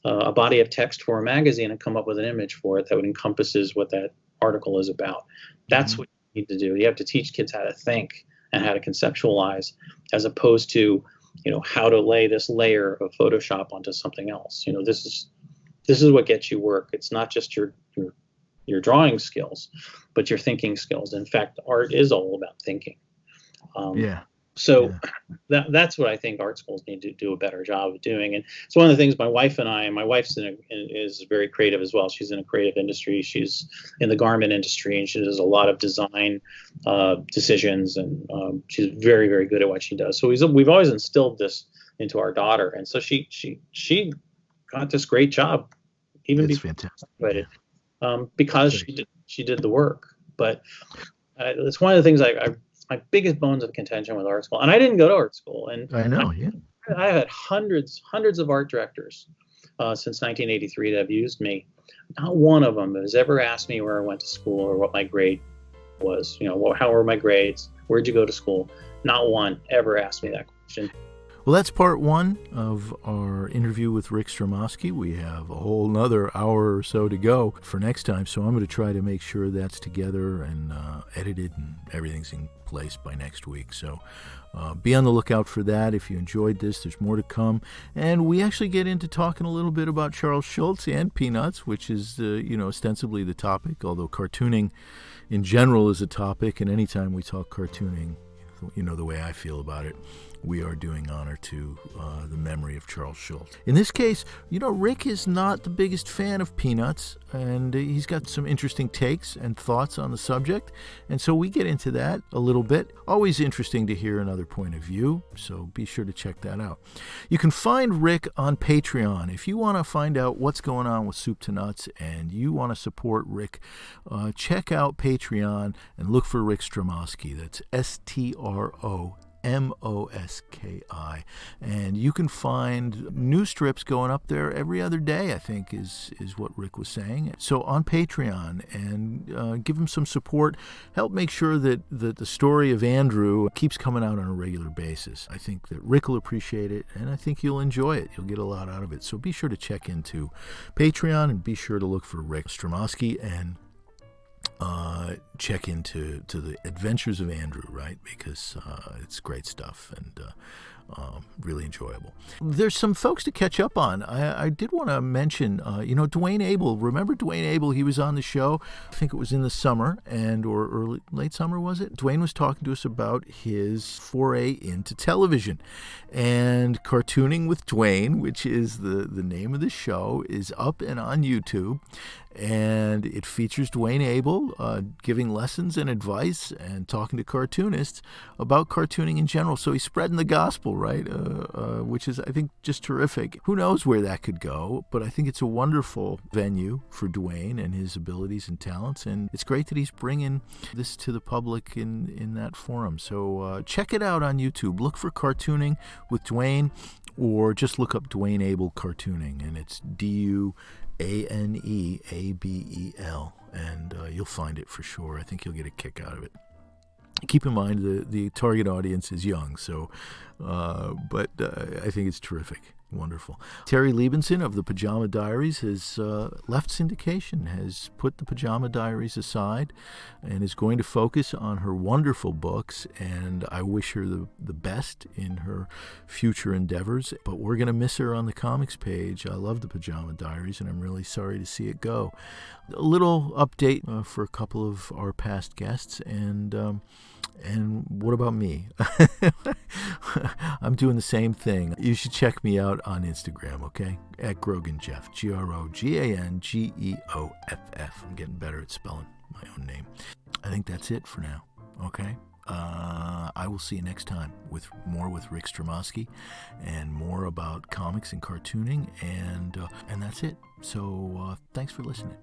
a body of text for a magazine and come up with an image for it that encompasses what that article is about. That's what you need to do. You have to teach kids how to think and how to conceptualize, as opposed to, how to lay this layer of Photoshop onto something else. This is what gets you work. It's not just your drawing skills, but your thinking skills. In fact, art is all about thinking. That's what I think art schools need to do a better job of doing. And it's one of the things my wife's is very creative as well. She's in a creative industry. She's in the garment industry, and she does a lot of design decisions, and she's very, very good at what she does. So we've always instilled this into our daughter, and so she got this great job, even before fantastic. Because she did the work. But it's one of the things my biggest bones of contention with art school, and I didn't go to art school, and I know, I had hundreds of art directors since 1983 that have used me. Not one of them has ever asked me where I went to school or what my grade was. How were my grades? Where'd you go to school? Not one ever asked me that question. Well, that's part one of our interview with Rick Stromoski. We have a whole nother hour or so to go for next time, so I'm going to try to make sure that's together and edited and everything's in place by next week. So be on the lookout for that. If you enjoyed this, there's more to come. And we actually get into talking a little bit about Charles Schulz and Peanuts, which is, ostensibly the topic, although cartooning in general is a topic, and anytime we talk cartooning, you know the way I feel about it, we are doing honor to the memory of Charles Schulz. In this case, Rick is not the biggest fan of Peanuts, and he's got some interesting takes and thoughts on the subject, and so we get into that a little bit. Always interesting to hear another point of view, so be sure to check that out. You can find Rick on Patreon. If you want to find out what's going on with Soup to Nuts and you want to support Rick, check out Patreon and look for Rick Stromoski. That's Stromoski. And you can find new strips going up there every other day, I think is what Rick was saying. So on Patreon, and give him some support. Help make sure that the story of Andrew keeps coming out on a regular basis. I think that Rick will appreciate it, and I think you'll enjoy it. You'll get a lot out of it. So be sure to check into Patreon and be sure to look for Rick Stromoski and check into the adventures of Andrew, right? Because it's great stuff and really enjoyable. There's some folks to catch up on. I did want to mention, Dwayne Abel. Remember Dwayne Abel? He was on the show. I think it was in the summer or early, late summer, was it? Dwayne was talking to us about his foray into television. And Cartooning with Dwayne, which is the name of the show, is up and on YouTube. And it features Dwayne Abel giving lessons and advice and talking to cartoonists about cartooning in general. So he's spreading the gospel, right? Which is, I think, just terrific. Who knows where that could go, but I think it's a wonderful venue for Dwayne and his abilities and talents. And it's great that he's bringing this to the public in that forum. So check it out on YouTube. Look for Cartooning with Dwayne, or just look up Dwayne Abel Cartooning, and it's DUANEABEL, and you'll find it for sure. I think you'll get a kick out of it. Keep in mind the target audience is young, so but I think it's terrific. Wonderful. Terry Liebenson of the Pajama Diaries has left syndication, has put the Pajama Diaries aside, and is going to focus on her wonderful books, and I wish her the best in her future endeavors. But we're going to miss her on the comics page. I love the Pajama Diaries, and I'm really sorry to see it go. A little update for a couple of our past guests, and what about me? I'm doing the same thing. You should check me out on Instagram, okay? At Grogan Jeff, GROGANGEOFF. I'm getting better at spelling my own name. I think that's it for now, okay? I will see you next time with Rick Stromoski and more about comics and cartooning, and that's it. So thanks for listening.